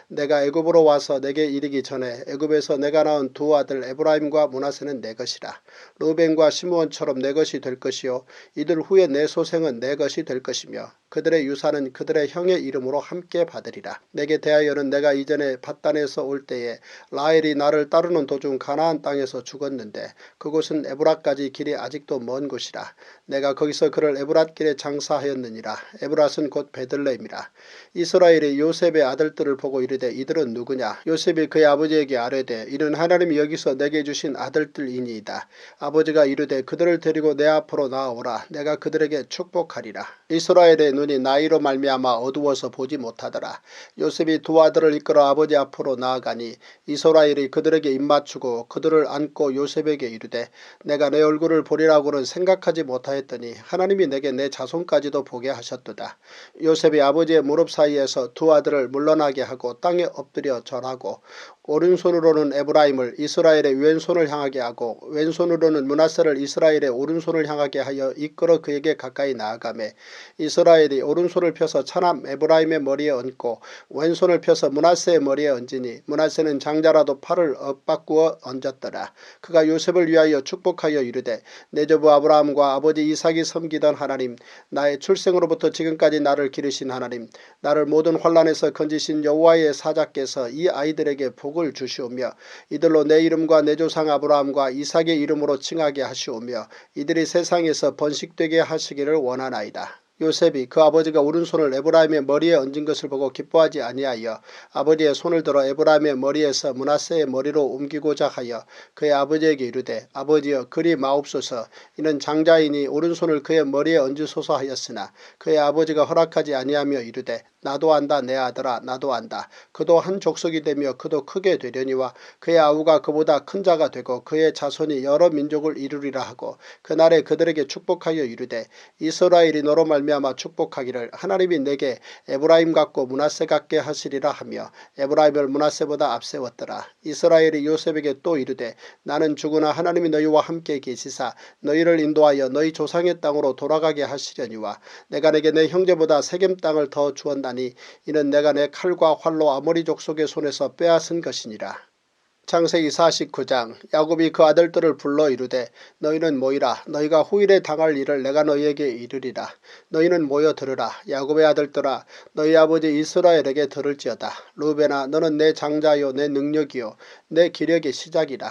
내가 애굽으로 와서 내게 이르기 전에 애굽에서 내가 낳은 두 아들 에브라임과 므낫세는 내 것이라. 르벤과 시므온처럼 내 것이 될 것이요 이들 후에 내 소생은 내 것이 될 것이며 그들의 유산은 그들의 형의 이름으로 함께 받으리라. 내게 대하여는 내가 이전에 밧단에서 올 때에 라헬이 나를 따르는 도중 가나안 땅에서 죽었는데 그곳은 에브랏까지 길이 아직도 먼 곳이라. 내가 거기서 그를 에브랏길에 장사하였느니라. 에브랏은 곧 베들레헴이라. 이스라엘이 요셉의 아들들을 보고 이르되 이들은 누구냐. 요셉이 그의 아버지에게 아뢰되 이는 하나님이 여기서 내게 주신 아들들이니이다. 아버지가 이르되 그들을 데리고 내 앞으로 나아오라. 내가 그들에게 축복하리라. 이스라엘의 눈이 나이로 말미암아 어두워서 보지 못하더라. 요셉이 두 아들을 이끌어 아버지 앞으로 나아가니 이스라엘이 그들에게 입맞추고 그들을 안고 요셉에게 이르되 내가 내 얼굴을 보리라고는 생각하지 못하였더니 하나님이 내게 내 자손까지도 보게 하셨도다. 요셉이 아버지의 무릎 사이에서 두 아들을 물러나게 하고 땅에 엎드려 절하고 오른손으로는 에브라임을 이스라엘의 왼손을 향하게 하고 왼손으로는 므낫세를 이스라엘의 오른손을 향하게 하여 이끌어 그에게 가까이 나아가매 이스라엘이 오른손을 펴서 차남 에브라임의 머리에 얹고 왼손을 펴서 므낫세의 머리에 얹으니 므낫세는 장자라도 팔을 엇바꾸어 얹었더라. 그가 요셉을 위하여 축복하여 이르되 내 조부 아브라함과 아버지 이삭이 섬기던 하나님 나의 출생으로부터 지금까지 나를 기르신 하나님 나를 모든 환난에서 건지신 여호와의 사자께서 이 아이들에게 복을 주시오며 이들로 내 이름과 내 조상 아브라함과 이삭의 이름으로 칭하게 하시오며 이들이 세상에서 번식되게 하시기를 원하나이다. 요셉이 그 아버지가 오른손을 에브라임의 머리에 얹은 것을 보고 기뻐하지 아니하여 아버지의 손을 들어 에브라임의 머리에서 므낫세의 머리로 옮기고자 하여 그의 아버지에게 이르되 아버지여 그리 마옵소서. 이는 장자이니 오른손을 그의 머리에 얹으소서 하였으나 그의 아버지가 허락하지 아니하며 이르되 나도 안다 내 아들아 나도 안다. 그도 한 족속이 되며 그도 크게 되려니와 그의 아우가 그보다 큰 자가 되고 그의 자손이 여러 민족을 이루리라 하고 그날에 그들에게 축복하여 이르되 이스라엘이 너로 말미암아 축복하기를 하나님이 내게 에브라임 같고 므낫세 같게 하시리라 하며 에브라임을 므낫세보다 앞세웠더라. 이스라엘이 요셉에게 또 이르되 나는 죽으나 하나님이 너희와 함께 계시사 너희를 인도하여 너희 조상의 땅으로 돌아가게 하시려니와 내가 내게 내 형제보다 세겜 땅을 더 주었나니 이는 내가 내 칼과 활로 아모리 족속의 손에서 빼앗은 것이니라. 창세기 49장. 야곱이 그 아들들을 불러 이르되 너희는 모이라. 너희가 후일에 당할 일을 내가 너희에게 이르리라. 너희는 모여 들으라. 야곱의 아들들아 너희 아버지 이스라엘에게 들을지어다. 르벤아 너는 내 장자요 내 능력이요 내 기력의 시작이라.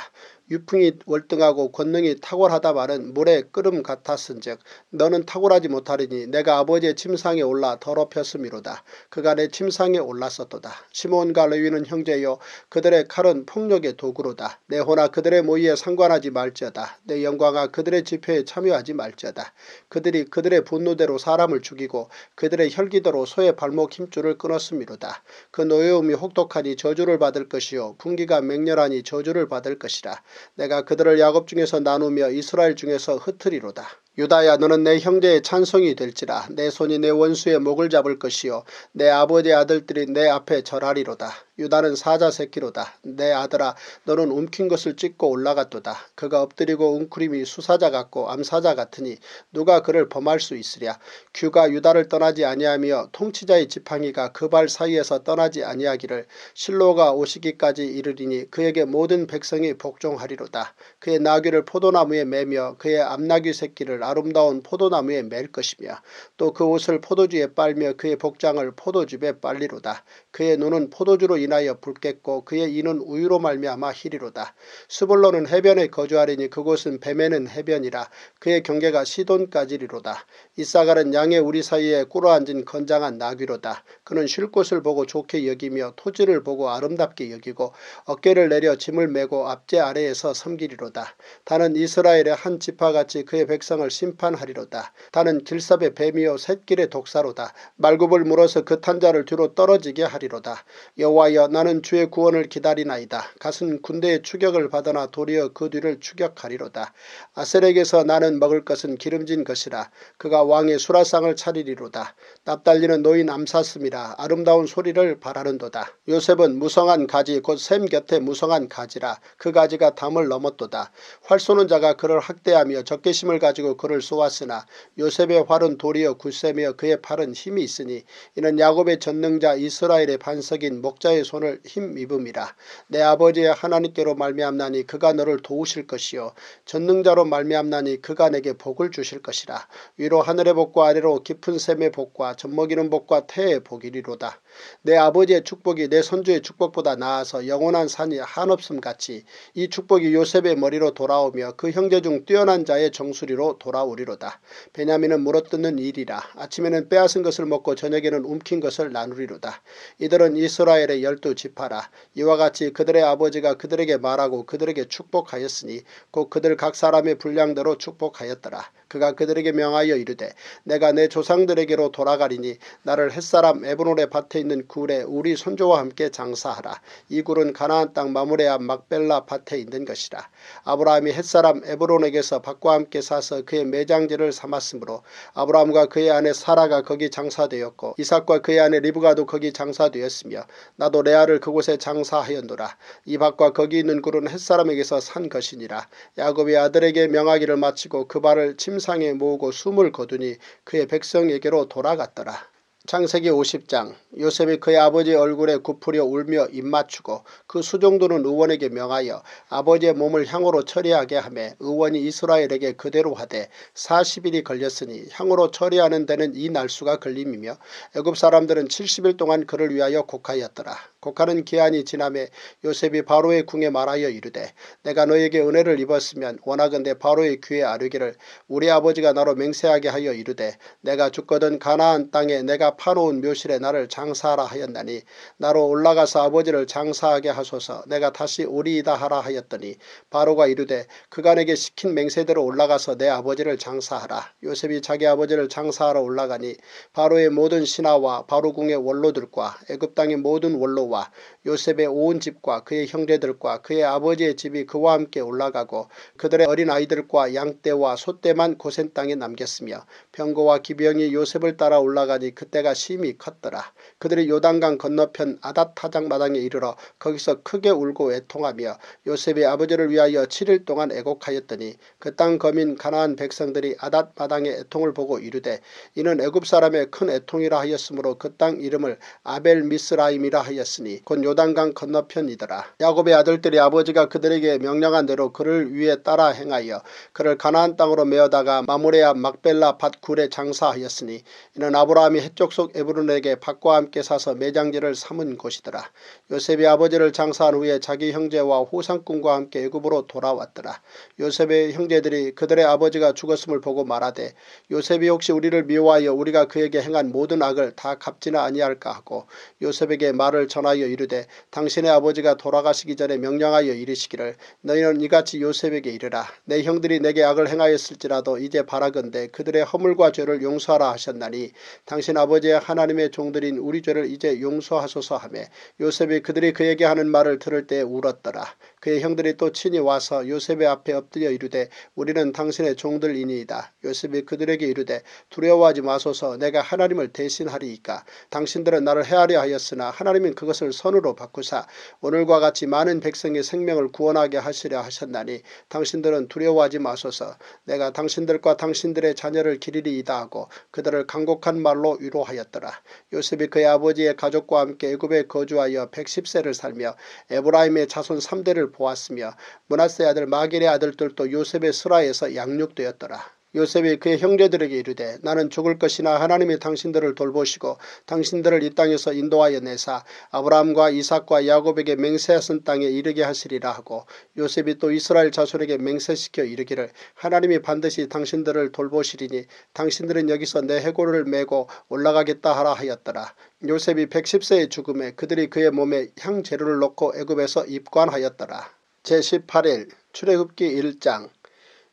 유풍이 월등하고 권능이 탁월하다 말은 물의 끓음 같았은즉 너는 탁월하지 못하리니 내가 아버지의 침상에 올라 더럽혔음이로다. 그가 내 침상에 올랐었도다. 시므온과 레위는 형제요 그들의 칼은 폭력의 도구로다. 내 호나 그들의 모의에 상관하지 말지어다. 내 영광아 그들의 집회에 참여하지 말지어다. 그들이 그들의 분노대로 사람을 죽이고 그들의 혈기대로 소의 발목 힘줄을 끊었음이로다. 그 노여움이 혹독하니 저주를 받을 것이요 분기가 맹렬하니 저주를 받을 것이라. 내가 그들을 야곱 중에서 나누며 이스라엘 중에서 흩으리로다. 유다야 너는 내 형제의 찬송이 될지라. 내 손이 내 원수의 목을 잡을 것이요 내 아버지의 아들들이 내 앞에 절하리로다. 유다는 사자 새끼로다. 내 아들아 너는 움킨 것을 찢고 올라갔도다. 그가 엎드리고 웅크림이 수사자 같고 암사자 같으니 누가 그를 범할 수 있으랴. 규가 유다를 떠나지 아니하며 통치자의 지팡이가 그 발 사이에서 떠나지 아니하기를 실로가 오시기까지 이르리니 그에게 모든 백성이 복종하리로다. 그의 나귀를 포도나무에 매며 그의 암나귀 새끼를 아름다운 포도나무에 맬 것이며 또 그 옷을 포도주에 빨며 그의 복장을 포도즙에 빨리로다. 그의 눈은 포도주로 인하여 붉겠고 그의 이는 우유로 말미암아 희리로다. 스불론은 해변에 거주하리니 그곳은 뱀에는 해변이라. 그의 경계가 시돈까지리로다. 이사갈은 양의 우리 사이에 꿇어앉은 건장한 나귀로다. 그는 쉴 곳을 보고 좋게 여기며 토지를 보고 아름답게 여기고 어깨를 내려 짐을 메고 앞제 아래에서 섬기리로다. 다는 이스라엘의 한 지파같이 그의 백성을 심판하리로다. 다는 길삽의 뱀이요 샛길의 독사로다. 말굽을 물어서 그 탄자를 뒤로 떨어지게 하리로다. 여호와여, 나는 주의 구원을 기다리나이다. 갓은 군대의 추격을 받으나 도리어 그 뒤를 추격하리로다. 아셀에게서 나는 먹을 것은 기름진 것이라. 그가 왕의 수라상을 차리리로다. 납달리는 노인 암사슴이라. 아름다운 소리를 바라는도다. 요셉은 무성한 가지 곧 샘 곁에 무성한 가지라. 그 가지가 담을 넘었도다. 활 쏘는 자가 그를 학대하며 적개심을 가지고 그를 쏘았으나 요셉의 활은 도리어 굳세며 그의 팔은 힘이 있으니 이는 야곱의 전능자 이스라엘의 반석인 목자의 손을 힘입음이라. 내 아버지의 하나님께로 말미암나니 그가 너를 도우실 것이요 전능자로 말미암나니 그가 내게 복을 주실 것이라. 위로 하늘의 복과 아래로 깊은 샘의 복과 젖먹이는 복과 태의 복이리로다. 내 아버지의 축복이 내 선주의 축복보다 나아서 영원한 산이 한없음같이 이 축복이 요셉의 머리로 돌아오며 그 형제 중 뛰어난 자의 정수리로 돌아오리로다. 베냐민은 물어뜯는 일이라. 아침에는 빼앗은 것을 먹고 저녁에는 움킨 것을 나누리로다. 이들은 이스라엘의 12지파라. 이와 같이 그들의 아버지가 그들에게 말하고 그들에게 축복하였으니 곧 그들 각 사람의 분량대로 축복하였더라. 그가 그들에게 명하여 이르되 내가 내 조상들에게로 돌아가리니 나를 햇사람 에브론의 밭에 있는 굴에 우리 손조와 함께 장사하라. 이 굴은 가나안 땅 마므레 앞 막벨라 밭에 있는 것이라. 아브라함이 햇사람 에브론에게서 밭과 함께 사서 그의 매장지를 삼았으므로 아브라함과 그의 아내 사라가 거기 장사되었고 이삭과 그의 아내 리브가도 거기 장사되었으며 나도 레아를 그곳에 장사하였노라. 이 밭과 거기 있는 굴은 햇사람에게서 산 것이니라. 야곱이 아들에게 명하기를 마치고 그 발을 침상에 모으고 숨을 거두니 그의 백성에게로 돌아갔더라. 창세기 50장. 요셉이 그의 아버지 얼굴에 굽으려 울며 입맞추고 그 수종들은 의원에게 명하여 아버지의 몸을 향으로 처리하게 하매 의원이 이스라엘에게 그대로 하되 40일이 걸렸으니 향으로 처리하는 데는 이 날수가 걸림이며 애굽 사람들은 70일 동안 그를 위하여 곡하였더라. 곡하는 기한이 지나매 요셉이 바로의 궁에 말하여 이르되 내가 너에게 은혜를 입었으면 원하건대 바로의 귀에 아뢰기를 우리 아버지가 나로 맹세하게 하여 이르되 내가 죽거든 가나안 땅에 내가 파놓은 묘실에 나를 장사하라 하였나니 나로 올라가서 아버지를 장사하게 하소서. 내가 다시 오리이다 하라 하였더니 바로가 이르되 그가 내게 시킨 맹세대로 올라가서 내 아버지를 장사하라. 요셉이 자기 아버지를 장사하러 올라가니 바로의 모든 신하와 바로궁의 원로들과 애굽 땅의 모든 원로와 요셉의 온 집과 그의 형제들과 그의 아버지의 집이 그와 함께 올라가고 그들의 어린 아이들과 양떼와 소떼만 고센 땅에 남겼으며 병거와 기병이 요셉을 따라 올라가니 그때가 심히 컸더라. 그들이 요단강 건너편 아닷 타작 마당에 이르러 거기서 크게 울고 애통하며 요셉이 아버지를 위하여 7일 동안 애곡하였더니 그 땅 거민 가나안 백성들이 아닷 마당의 애통을 보고 이르되 이는 애굽 사람의 큰 애통이라 하였으므로 그 땅 이름을 아벨 미스라임이라 하였으니 곧 요단강 건너편이더라. 야곱의 아들들이 아버지가 그들에게 명령한 대로 그를 위에 따라 행하여 그를 가나안 땅으로 메어다가 마므레 앞 막벨라 밭 굴에 장사하였으니 이는 아브라함이 해쪽 속 에브론에게 밭과 함께 사서 매장지를 삼은 곳이더라. 요셉이 아버지를 장사한 후에 자기 형제와 호상꾼과 함께 애굽으로 돌아왔더라. 요셉의 형제들이 그들의 아버지가 죽었음을 보고 말하되 요셉이 혹시 우리를 미워하여 우리가 그에게 행한 모든 악을 다 갚지나 아니할까 하고 요셉에게 말을 전하여 이르되 당신의 아버지가 돌아가시기 전에 명령하여 이르시기를 너희는 이같이 요셉에게 이르라. 내 형들이 내게 악을 행하였을지라도 이제 바라건대 그들의 허물과 죄를 용서하라 하셨나니 당신 아버지의 하나님의 종들인 우리 죄를 이제 용서하소서 하매 요셉이 그들이 그에게 하는 말을 들을 때 울었더라. 그의 형들이 또 친히 와서 요셉의 앞에 엎드려 이르되 우리는 당신의 종들이니이다. 요셉이 그들에게 이르되 두려워하지 마소서. 내가 하나님을 대신하리이까. 당신들은 나를 해하려 하였으나 하나님은 그것을 선으로 바꾸사 오늘과 같이 많은 백성의 생명을 구원하게 하시려 하셨나니 당신들은 두려워하지 마소서. 내가 당신들과 당신들의 자녀를 기리리이다 하고 그들을 간곡한 말로 위로하였더라. 요셉이 그의 아버지의 가족과 함께 애굽에 거주하여 110세를 살며 에브라임의 자손 3대를 보았으며 므낫세 아들 마길의 아들들도 요셉의 스라에서 양육되었더라. 요셉이 그의 형제들에게 이르되 나는 죽을 것이나 하나님이 당신들을 돌보시고 당신들을 이 땅에서 인도하여 내사 아브라함과 이삭과 야곱에게 맹세하신 땅에 이르게 하시리라 하고 요셉이 또 이스라엘 자손에게 맹세시켜 이르기를 하나님이 반드시 당신들을 돌보시리니 당신들은 여기서 내 해골을 메고 올라가겠다 하라 하였더라. 요셉이 110세의 죽음에 그들이 그의 몸에 향재료를 놓고 애굽에서 입관하였더라. 제18일 출애굽기 1장.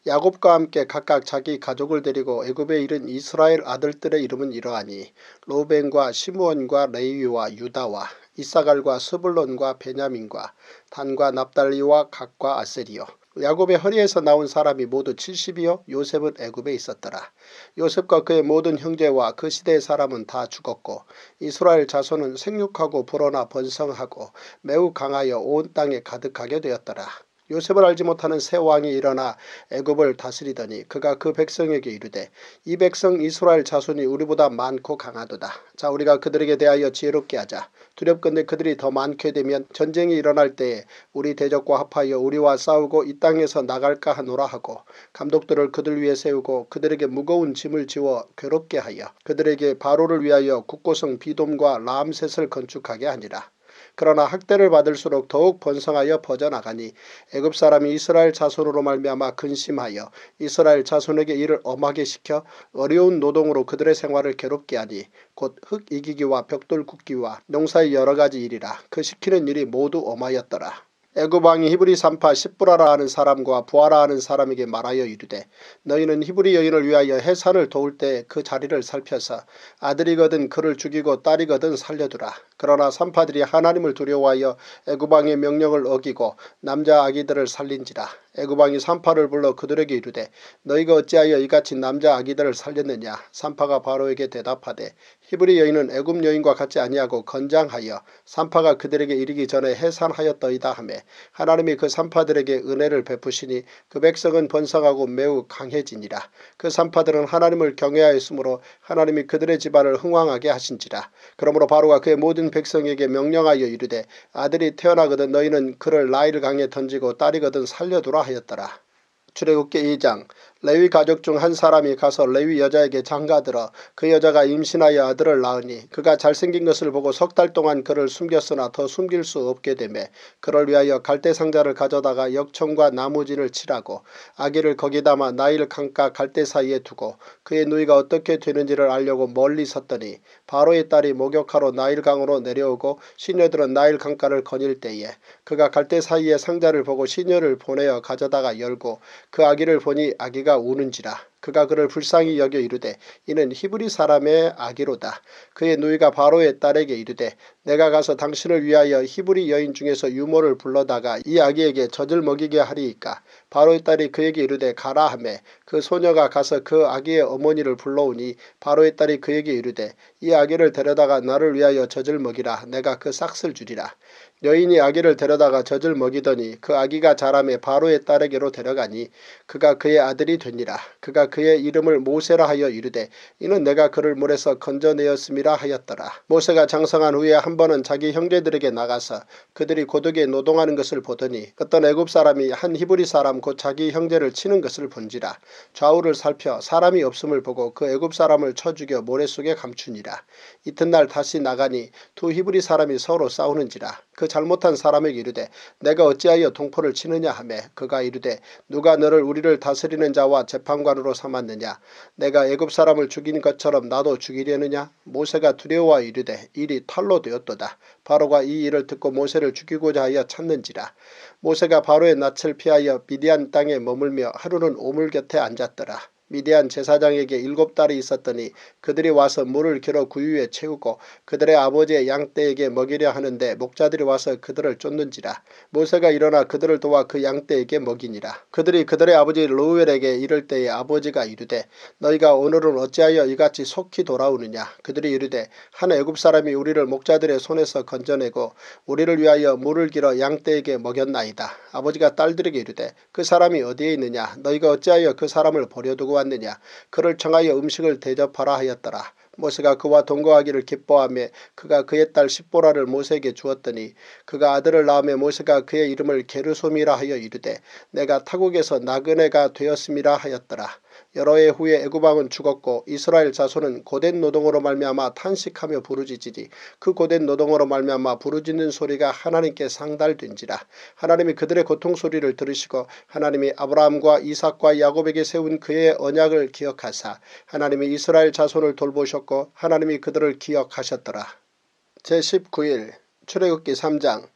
야곱과 함께 각각 자기 가족을 데리고 애굽에 이른 이스라엘 아들들의 이름은 이러하니 로벤과 시므온과 레위와 유다와 이사갈과 스불론과 베냐민과 단과 납달리와 gad과 아셀이요. 야곱의 허리에서 나온 사람이 모두 70이요 요셉은 애굽에 있었더라. 요셉과 그의 모든 형제와 그 시대의 사람은 다 죽었고 이스라엘 자손은 생육하고 불어나 번성하고 매우 강하여 온 땅에 가득하게 되었더라. 요셉을 알지 못하는 새 왕이 일어나 애굽을 다스리더니 그가 그 백성에게 이르되 이 백성 이스라엘 자손이 우리보다 많고 강하도다. 자 우리가 그들에게 대하여 지혜롭게 하자. 두렵건대 그들이 더 많게 되면 전쟁이 일어날 때에 우리 대적과 합하여 우리와 싸우고 이 땅에서 나갈까 하노라 하고 감독들을 그들 위에 세우고 그들에게 무거운 짐을 지워 괴롭게 하여 그들에게 바로를 위하여 국고성 비돔과 라암셋을 건축하게 하니라. 그러나 학대를 받을수록 더욱 번성하여 퍼져나가니 애굽 사람이 이스라엘 자손으로 말미암아 근심하여 이스라엘 자손에게 이를 엄하게 시켜 어려운 노동으로 그들의 생활을 괴롭게 하니 곧 흙 이기기와 벽돌 굽기와 농사의 여러가지 일이라. 그 시키는 일이 모두 엄하였더라. 애굽 왕이 히브리 산파 십부라라 하는 사람과 부하라 하는 사람에게 말하여 이르되 너희는 히브리 여인을 위하여 해산을 도울 때 그 자리를 살펴서 아들이거든 그를 죽이고 딸이거든 살려두라. 그러나 산파들이 하나님을 두려워하여 애굽 왕의 명령을 어기고 남자 아기들을 살린지라. 애굽 왕이 산파를 불러 그들에게 이르되 너희가 어찌하여 이같이 남자 아기들을 살렸느냐. 산파가 바로에게 대답하되 히브리 여인은 애굽 여인과 같지 아니하고 건장하여 산파가 그들에게 이르기 전에 해산하였더이다 하매 하나님이 그 산파들에게 은혜를 베푸시니 그 백성은 번성하고 매우 강해지니라. 그 산파들은 하나님을 경외하였으므로 하나님이 그들의 집안을 흥왕하게 하신지라. 그러므로 바로가 그의 모든 백성에게 명령하여 이르되 아들이 태어나거든 너희는 그를 나일 강에 던지고 딸이거든 살려두라 하였더라. 출애굽기 2장. 레위 가족 중 한 사람이 가서 레위 여자에게 장가들어 그 여자가 임신하여 아들을 낳으니 그가 잘생긴 것을 보고 석 달 동안 그를 숨겼으나 더 숨길 수 없게 되매 그를 위하여 갈대 상자를 가져다가 역청과 나무진을 칠하고 아기를 거기 담아 나일 강가 갈대 사이에 두고 그의 누이가 어떻게 되는지를 알려고 멀리 섰더니 바로의 딸이 목욕하러 나일 강으로 내려오고 시녀들은 나일 강가를 거닐 때에 그가 갈대 사이에 상자를 보고 시녀를 보내어 가져다가 열고 그 아기를 보니 아기가 우는지라. 그가 그를 불쌍히 여겨 이르되 이는 히브리 사람의 아기로다. 그의 누이가 바로의 딸에게 이르되 내가 가서 당신을 위하여 히브리 여인 중에서 유모를 불러다가 이 아기에게 젖을 먹이게 하리이까. 바로의 딸이 그에게 이르되 가라 하매 그 소녀가 가서 그 아기의 어머니를 불러오니 바로의 딸이 그에게 이르되 이 아기를 데려다가 나를 위하여 젖을 먹이라. 내가 그 싹을 주리라. 여인이 아기를 데려다가 젖을 먹이더니 그 아기가 자라매 바로의 딸에게로 데려가니 그가 그의 아들이 되니라. 그가 그의 이름을 모세라 하여 이르되 이는 내가 그를 물에서 건져내었음이라 하였더라. 모세가 장성한 후에 한 번은 자기 형제들에게 나가서 그들이 고독에 노동하는 것을 보더니 어떤 애굽 사람이 한 히브리 사람 곧 자기 형제를 치는 것을 본지라. 좌우를 살펴 사람이 없음을 보고 그 애굽 사람을 쳐 죽여 모래 속에 감추니라. 이튿날 다시 나가니 두 히브리 사람이 서로 싸우는지라. 그 잘못한 사람에게 이르되 내가 어찌하여 동포를 치느냐 하매 그가 이르되 누가 너를 우리를 다스리는 자와 재판관으로 삼았느냐. 내가 애굽 사람을 죽인 것처럼 나도 죽이려느냐. 모세가 두려워 이르되 일이 탈로 되었도다. 바로가 이 일을 듣고 모세를 죽이고자 하여 찾는지라. 모세가 바로의 낯을 피하여 미디안 땅에 머물며 하루는 오물 곁에 앉았더라. 미디안 제사장에게 7딸이 있었더니 그들이 와서 물을 길어 구유에 채우고 그들의 아버지의 양떼에게 먹이려 하는데 목자들이 와서 그들을 쫓는지라. 모세가 일어나 그들을 도와 그 양떼에게 먹이니라. 그들이 그들의 아버지 르우엘에게 이를 때에 아버지가 이르되 너희가 오늘은 어찌하여 이같이 속히 돌아오느냐. 그들이 이르되 한 애굽 사람이 우리를 목자들의 손에서 건져내고 우리를 위하여 물을 길어 양떼에게 먹였나이다. 아버지가 딸들에게 이르되 그 사람이 어디에 있느냐. 너희가 어찌하여 그 사람을 버려두고 왔느냐. 그를 청하여 음식을 대접하라 하였더라. 모세가 그와 동거하기를 기뻐하며 그가 그의 딸 십보라를 모세에게 주었더니 그가 아들을 낳으며 모세가 그의 이름을 게르솜이라 하여 이르되 내가 타국에서 나그네가 되었음이라 하였더라. 여러 해 후에 애굽 왕은 죽었고 이스라엘 자손은 고된 노동으로 말미암아 탄식하며 부르짖으니 그 고된 노동으로 말미암아 부르짖는 소리가 하나님께 상달된지라. 하나님이 그들의 고통 소리를 들으시고 하나님이 아브라함과 이삭과 야곱에게 세운 그의 언약을 기억하사 하나님이 이스라엘 자손을 돌보셨고 하나님이 그들을 기억하셨더라. 제19일 출애굽기 3장.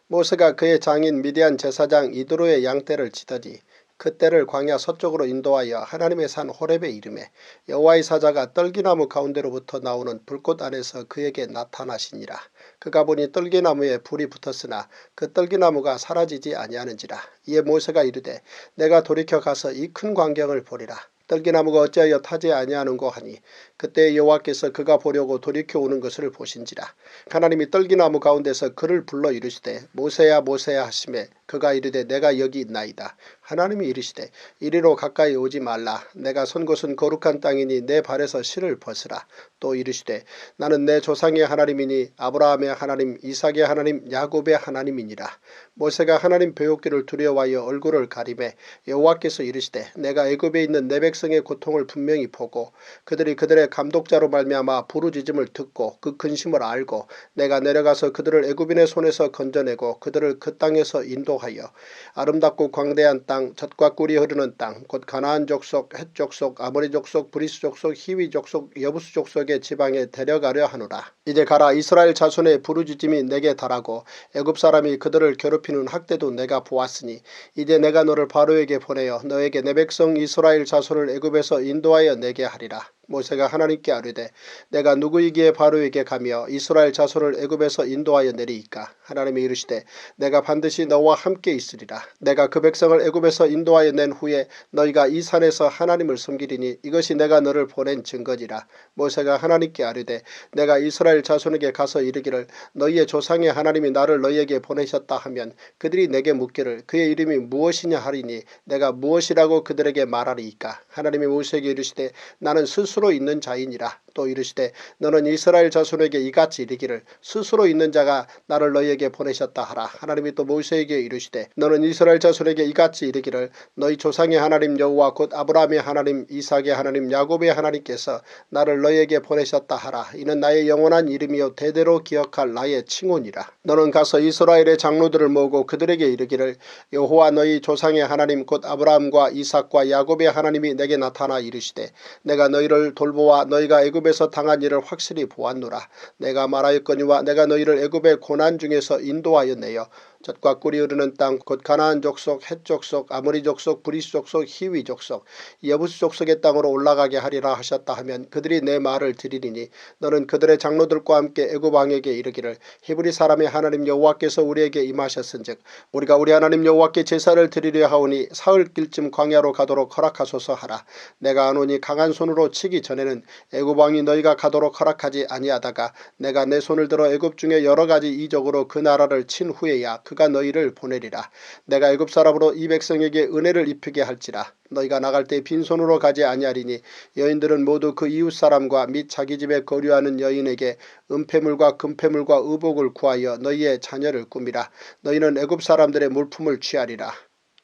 모세가 그의 장인 미디안 제사장 이드로의 양떼를 치더니 그 떼를 광야 서쪽으로 인도하여 하나님의 산 호렙에 이르매 여호와의 사자가 떨기나무 가운데로부터 나오는 불꽃 안에서 그에게 나타나시니라. 그가 보니 떨기나무에 불이 붙었으나 그 떨기나무가 사라지지 아니하는지라. 이에 모세가 이르되 내가 돌이켜 가서 이 큰 광경을 보리라. 떨기나무가 어찌하여 타지 아니하는고 하니 그때 여호와께서 그가 보려고 돌이켜 오는 것을 보신지라. 하나님이 떨기나무 가운데서 그를 불러 이르시되 모세야 모세야 하시매 그가 이르되 내가 여기 있나이다. 하나님이 이르시되 이리로 가까이 오지 말라. 내가 선 곳은 거룩한 땅이니 내 발에서 실을 벗으라. 또 이르시되 나는 내 조상의 하나님이니 아브라함의 하나님 이삭의 하나님 야곱의 하나님이니라. 모세가 하나님 배우기를 두려워하여 얼굴을 가리매 여호와께서 이르시되 내가 애굽에 있는 내 백성의 고통을 분명히 보고 그들이 그들의 감독자로 말미암아 부르짖음을 듣고 그 근심을 알고 내가 내려가서 그들을 애굽인의 손에서 건져내고 그들을 그 땅에서 인도하여 아름답고 광대한 땅 젖과 꿀이 흐르는 땅 곧 가나안 족속 헷 족속 아모리 족속 브리스 족속 히위 족속 여부스 족속의 지방에 데려가려 하노라. 이제 가라. 이스라엘 자손의 부르짖음이 내게 달하고 애굽 사람이 그들을 괴롭히는 학대도 내가 보았으니 이제 내가 너를 바로에게 보내어 너에게 내 백성 이스라엘 자손을 애굽에서 인도하여 내게 하리라. 모세가 하나님께 아뢰되 내가 누구이기에 바로에게 가며 이스라엘 자손을 애굽에서 인도하여 내리이까. 하나님이 이르시되 내가 반드시 너와 함께 있으리라. 내가 그 백성을 애굽에서 인도하여 낸 후에 너희가 이 산에서 하나님을 섬기리니 이것이 내가 너를 보낸 증거니라. 모세가 하나님께 아뢰되 내가 이스라엘 자손에게 가서 이르기를 너희의 조상의 하나님이 나를 너희에게 보내셨다 하면 그들이 내게 묻기를 그의 이름이 무엇이냐 하리니 내가 무엇이라고 그들에게 말하리이까. 하나님이 모세에게 이르시되 나는 스스로 있는 자이니라. 또 이르시되 너는 이스라엘 자손에게 이같이 이르기를 스스로 있는 자가 나를 너희에게 보내셨다 하라. 하나님이 또 모세에게 이르시되 너는 이스라엘 자손에게 이같이 이르기를 너희 조상의 하나님 여호와 곧 아브라함의 하나님 이삭의 하나님 야곱의 하나님께서 나를 너희에게 보내셨다 하라. 이는 나의 영원한 이름이요 대대로 기억할 나의 칭호니라. 너는 가서 이스라엘의 장로들을 모으고 그들에게 이르기를 여호와 너희 조상의 하나님 곧 아브라함과 이삭과 야곱의 하나님이 내게 나타나 이르시되 내가 너희를 돌보아 너희가 애굽에서 당한 일을 확실히 보았노라. 내가 말하였거니와 내가 너희를 애굽의 고난 중에서 인도하여 내어 젖과 꿀이 흐르는 땅 곧 가나안 족속 헷 족속 아모리 족속 브리스 족속 히위 족속 여부스 족속의 땅으로 올라가게 하리라 하셨다 하면 그들이 내 말을 들으리니 너는 그들의 장로들과 함께 애굽 왕에게 이르기를 히브리 사람의 하나님 여호와께서 우리에게 임하셨은즉 우리가 우리 하나님 여호와께 제사를 드리려 하오니 사흘길쯤 광야로 가도록 허락하소서 하라. 내가 아노니 강한 손으로 치기 전에는 애굽 왕이 너희가 가도록 허락하지 아니하다가 내가 내 손을 들어 애굽 중에 여러 가지 이적으로 그 나라를 친 후에야 그가 너희를 보내리라. 내가 애굽 사람으로 이 백성에게 은혜를 입히게 할지라. 너희가 나갈 때 빈손으로 가지 아니하리니 여인들은 모두 그 이웃 사람과 및 자기 집에 거류하는 여인에게 은폐물과 금폐물과 의복을 구하여 너희의 자녀를 꾸미라. 너희는 애굽 사람들의 물품을 취하리라.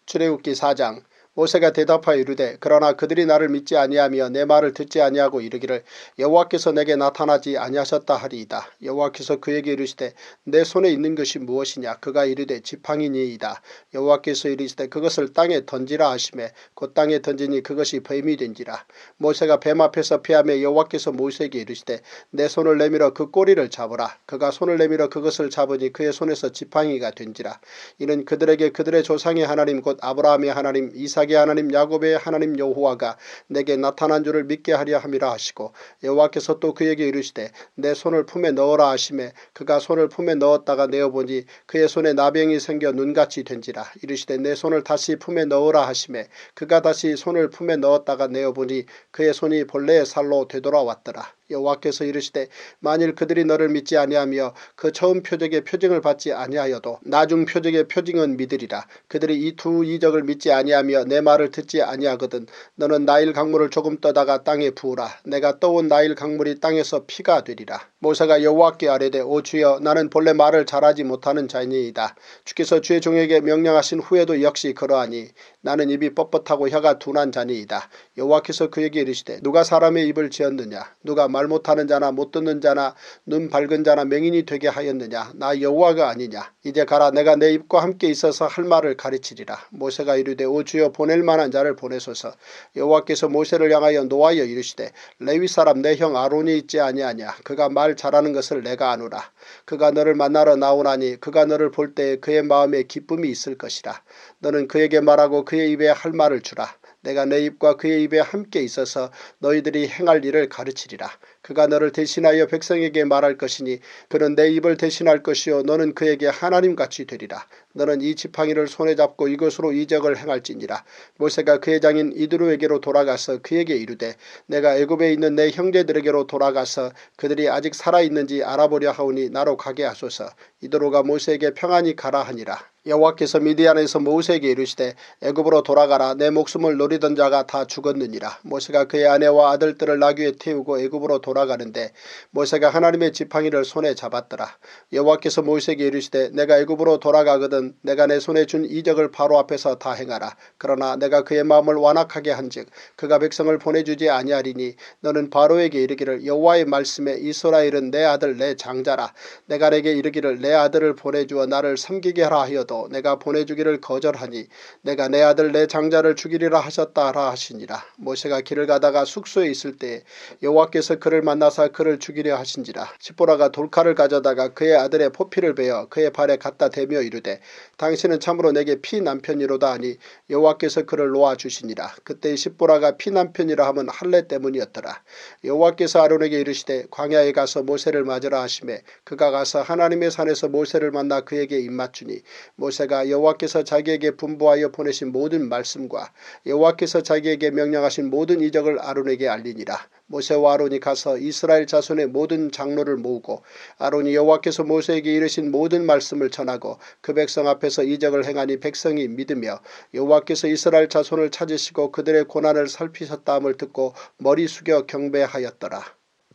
출애굽기 4장. 모세가 대답하여 이르되 그러나 그들이 나를 믿지 아니하며 내 말을 듣지 아니하고 이르기를 여호와께서 내게 나타나지 아니하셨다 하리이다. 여호와께서 그에게 이르시되 내 손에 있는 것이 무엇이냐. 그가 이르되 지팡이니이다. 여호와께서 이르시되 그것을 땅에 던지라 하시매 곧 땅에 던지니 그것이 뱀이 된지라. 모세가 뱀 앞에서 피하며 여호와께서 모세에게 이르시되 내 손을 내밀어 그 꼬리를 잡으라. 그가 손을 내밀어 그것을 잡으니 그의 손에서 지팡이가 된지라. 이는 그들에게 그들의 조상의 하나님 곧 아브라함의 하나님 이삭의 하나님 야곱의 하나님 여호와가 내게 나타난 줄을 믿게 하려 함이라 하시고 여호와께서 또 그에게 이르시되 내 손을 품에 넣어라 하시매 그가 손을 품에 넣었다가 내어보니 그의 손에 나병이 생겨 눈같이 된지라. 이르시되 내 손을 다시 품에 넣으라 하시매 그가 다시 손을 품에 넣었다가 내어보니 그의 손이 본래의 살로 되돌아왔더라. 여호와께서 이르시되 만일 그들이 너를 믿지 아니하며 그 처음 표적의 표징을 받지 아니하여도 나중 표적의 표징은 믿으리라. 그들이 이 두 이적을 믿지 아니하며 내 말을 듣지 아니하거든 너는 나일 강물을 조금 떠다가 땅에 부으라. 내가 떠온 나일 강물이 땅에서 피가 되리라. 모세가 여호와께 아뢰되 오 주여 나는 본래 말을 잘하지 못하는 자니이다. 주께서 주의 종에게 명령하신 후에도 역시 그러하니 나는 입이 뻣뻣하고 혀가 둔한 자니이다. 여호와께서 그에게 이르시되 누가 사람의 입을 지었느냐 누가 말 못하는 자나 못 듣는 자나 눈 밝은 자나 맹인이 되게 하였느냐 나 여호와가 아니냐. 이제 가라 내가 내 입과 함께 있어서 할 말을 가르치리라. 모세가 이르되 오 주여 보낼 만한 자를 보내소서. 여호와께서 모세를 향하여 노하여 이르시되 레위 사람 내 형 아론이 있지 아니하냐. 그가 말 잘하는 것을 내가 아노라. 그가 너를 만나러 나오나니 그가 너를 볼 때에 그의 마음에 기쁨이 있을 것이라. 너는 그에게 말하고 그의 입에 할 말을 주라. 내가 내 입과 그의 입에 함께 있어서 너희들이 행할 일을 가르치리라. 그가 너를 대신하여 백성에게 말할 것이니 그는 내 입을 대신할 것이요 너는 그에게 하나님같이 되리라. 너는 이 지팡이를 손에 잡고 이것으로 이적을 행할지니라. 모세가 그의 장인 이드로에게로 돌아가서 그에게 이르되 내가 애굽에 있는 내 형제들에게로 돌아가서 그들이 아직 살아있는지 알아보려 하오니 나로 가게 하소서. 이드로가 모세에게 평안히 가라 하니라. 여호와께서 미디안에서 모세에게 이르시되 애굽으로 돌아가라. 내 목숨을 노리던 자가 다 죽었느니라. 모세가 그의 아내와 아들들을 나귀에 태우고 애굽으로 돌아가는데 모세가 하나님의 지팡이를 손에 잡았더라. 여호와께서 모세에게 이르시되 내가 애굽으로 돌아가거든 내가 내 손에 준 이적을 바로 앞에서 다 행하라. 그러나 내가 그의 마음을 완악하게 한즉 그가 백성을 보내주지 아니하리니 너는 바로에게 이르기를 여호와의 말씀에 이스라엘은 내 아들 내 장자라. 내가 내게 이르기를 내 아들을 보내주어 나를 섬기게 하라 하여도 내가 보내주기를 거절하니 내가 내 아들 내 장자를 죽이리라 하셨다 하라 하시니라. 모세가 길을 가다가 숙소에 있을 때에 여호와께서 그를 만나사 그를 죽이려 하신지라. 십보라가 돌칼을 가져다가 그의 아들의 포피를 베어 그의 발에 갖다 대며 이르되 당신은 참으로 내게 피남편이로다 하니 여호와께서 그를 놓아주시니라. 그때 십보라가 피남편이라 함은 할례 때문이었더라. 여호와께서 아론에게 이르시되 광야에 가서 모세를 맞으라 하시매 그가 가서 하나님의 산에서 모세를 만나 그에게 입맞추니 모세가 여호와께서 자기에게 분부하여 보내신 모든 말씀과 여호와께서 자기에게 명령하신 모든 이적을 아론에게 알리니라. 모세와 아론이 가서 이스라엘 자손의 모든 장로를 모으고 아론이 여호와께서 모세에게 이르신 모든 말씀을 전하고 그 백성 앞에서 이적을 행하니 백성이 믿으며 여호와께서 이스라엘 자손을 찾으시고 그들의 고난을 살피셨다함을 듣고 머리 숙여 경배하였더라.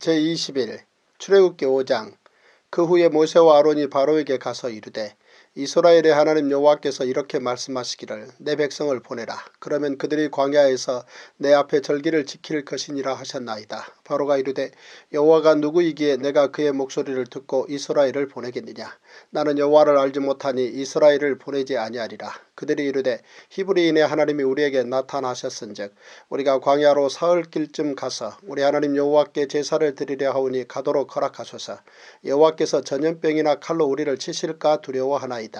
제21 출애굽기 5장. 그 후에 모세와 아론이 바로에게 가서 이르되 이스라엘의 하나님 여호와께서 이렇게 말씀하시기를 내 백성을 보내라. 그러면 그들이 광야에서 내 앞에 절기를 지킬 것이니라 하셨나이다. 바로가 이르되 여호와가 누구이기에 내가 그의 목소리를 듣고 이스라엘을 보내겠느냐. 나는 여호와를 알지 못하니 이스라엘을 보내지 아니하리라. 그들이 이르되 히브리인의 하나님이 우리에게 나타나셨은즉 우리가 광야로 사흘길쯤 가서 우리 하나님 여호와께 제사를 드리려 하오니 가도록 허락하소서. 여호와께서 전염병이나 칼로 우리를 치실까 두려워하나이다.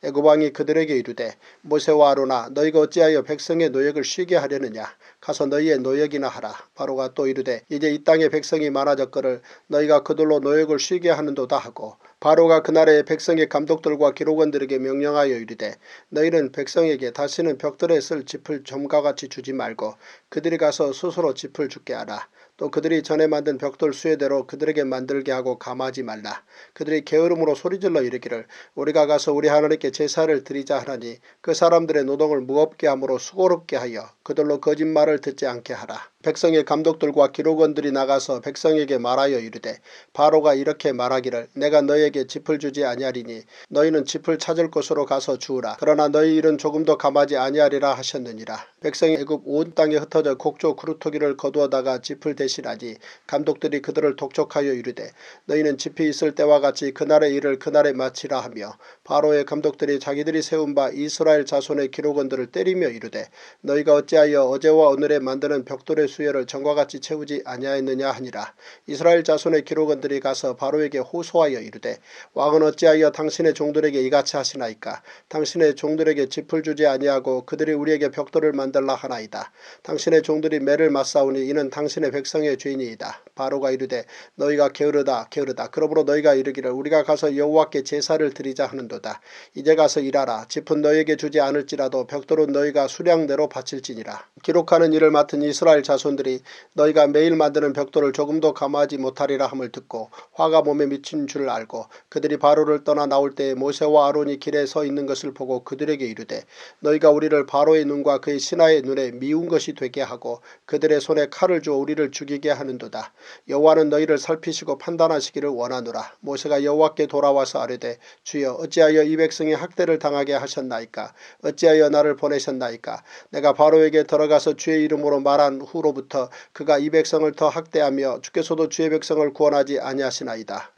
애굽 왕이 그들에게 이르되 모세와 아론아 너희가 어찌하여 백성의 노역을 쉬게 하려느냐. 가서 너희의 노역이나 하라. 바로가 또 이르되 이제 이 땅에 백성이 많아졌거늘 너희가 그들로 노역을 쉬게 하는도다 하고 바로가 그날에 백성의 감독들과 기록원들에게 명령하여 이르되 너희는 백성에게 다시는 벽돌에 쓸 짚을 좀과 같이 주지 말고 그들이 가서 스스로 짚을 줍게 하라. 또 그들이 전에 만든 벽돌 수혜대로 그들에게 만들게 하고 감하지 말라. 그들이 게으름으로 소리질러 이르기를 우리가 가서 우리 하나님께 제사를 드리자 하나니 그 사람들의 노동을 무겁게 함으로 수고롭게 하여 그들로 거짓말을 듣지 않게 하라. 백성의 감독들과 기록원들이 나가서 백성에게 말하여 이르되 바로가 이렇게 말하기를 내가 너희에게 짚을 주지 아니하리니 너희는 짚을 찾을 곳으로 가서 주우라. 그러나 너희 일은 조금도 감하지 아니하리라 하셨느니라. 백성이 애굽 온 땅에 흩어져 곡조 구루토기를 거두어다가 짚을 대신하니 감독들이 그들을 독촉하여 이르되 너희는 짚이 있을 때와 같이 그날의 일을 그날에 마치라 하며 바로의 감독들이 자기들이 세운 바 이스라엘 자손의 기록원들을 때리며 이르되 너희가 어찌하여 어제와 오늘에 만드는 벽돌의 수여를 전과 같이 채우지 아니하였느냐 하니라. 이스라엘 자손의 기록원들이 가서 바로에게 호소하여 이르되 왕은 어찌하여 당신의 종들에게 이같이 하시나이까. 당신의 종들에게 짚을 주지 아니하고 그들이 우리에게 벽돌을 만들라 하나이다. 당신의 종들이 매를 맞사오니 이는 당신의 백성의 죄인이이다. 바로가 이르되 너희가 게으르다 게으르다. 그러므로 너희가 이르기를 우리가 가서 여호와께 제사를 드리자 하는도다. 이제 가서 일하라. 짚은 너희에게 주지 않을지라도 벽돌은 너희가 수량대로 바칠지니라. 기록하는 일을 맡은 이스라엘 자손들이 너희가 매일 만드는 벽돌을 조금도 감하지 못하리라 함을 듣고 화가 몸에 미친 줄 알고 그들이 바로를 떠나 나올 때에 모세와 아론이 길에 서 있는 것을 보고 그들에게 이르되 너희가 우리를 바로의 눈과 그의 신하의 눈에 미운 것이 되게 하고 그들의 손에 칼을 주어 우리를 죽이게 하는도다. 여호와는 너희를 살피시고 판단하시기를 원하노라. 모세가 여호와께 돌아와서 아뢰되 주여 어찌하여 이 백성이 학대를 당하게 하셨나이까. 어찌하여 나를 보내셨나이까. 내가 바로에게 들어가서 주의 이름으로 말한 후로부터 그가 이 백성을 더 학대하며 주께서도 주의 백성을 구원하지 아니하시나이다.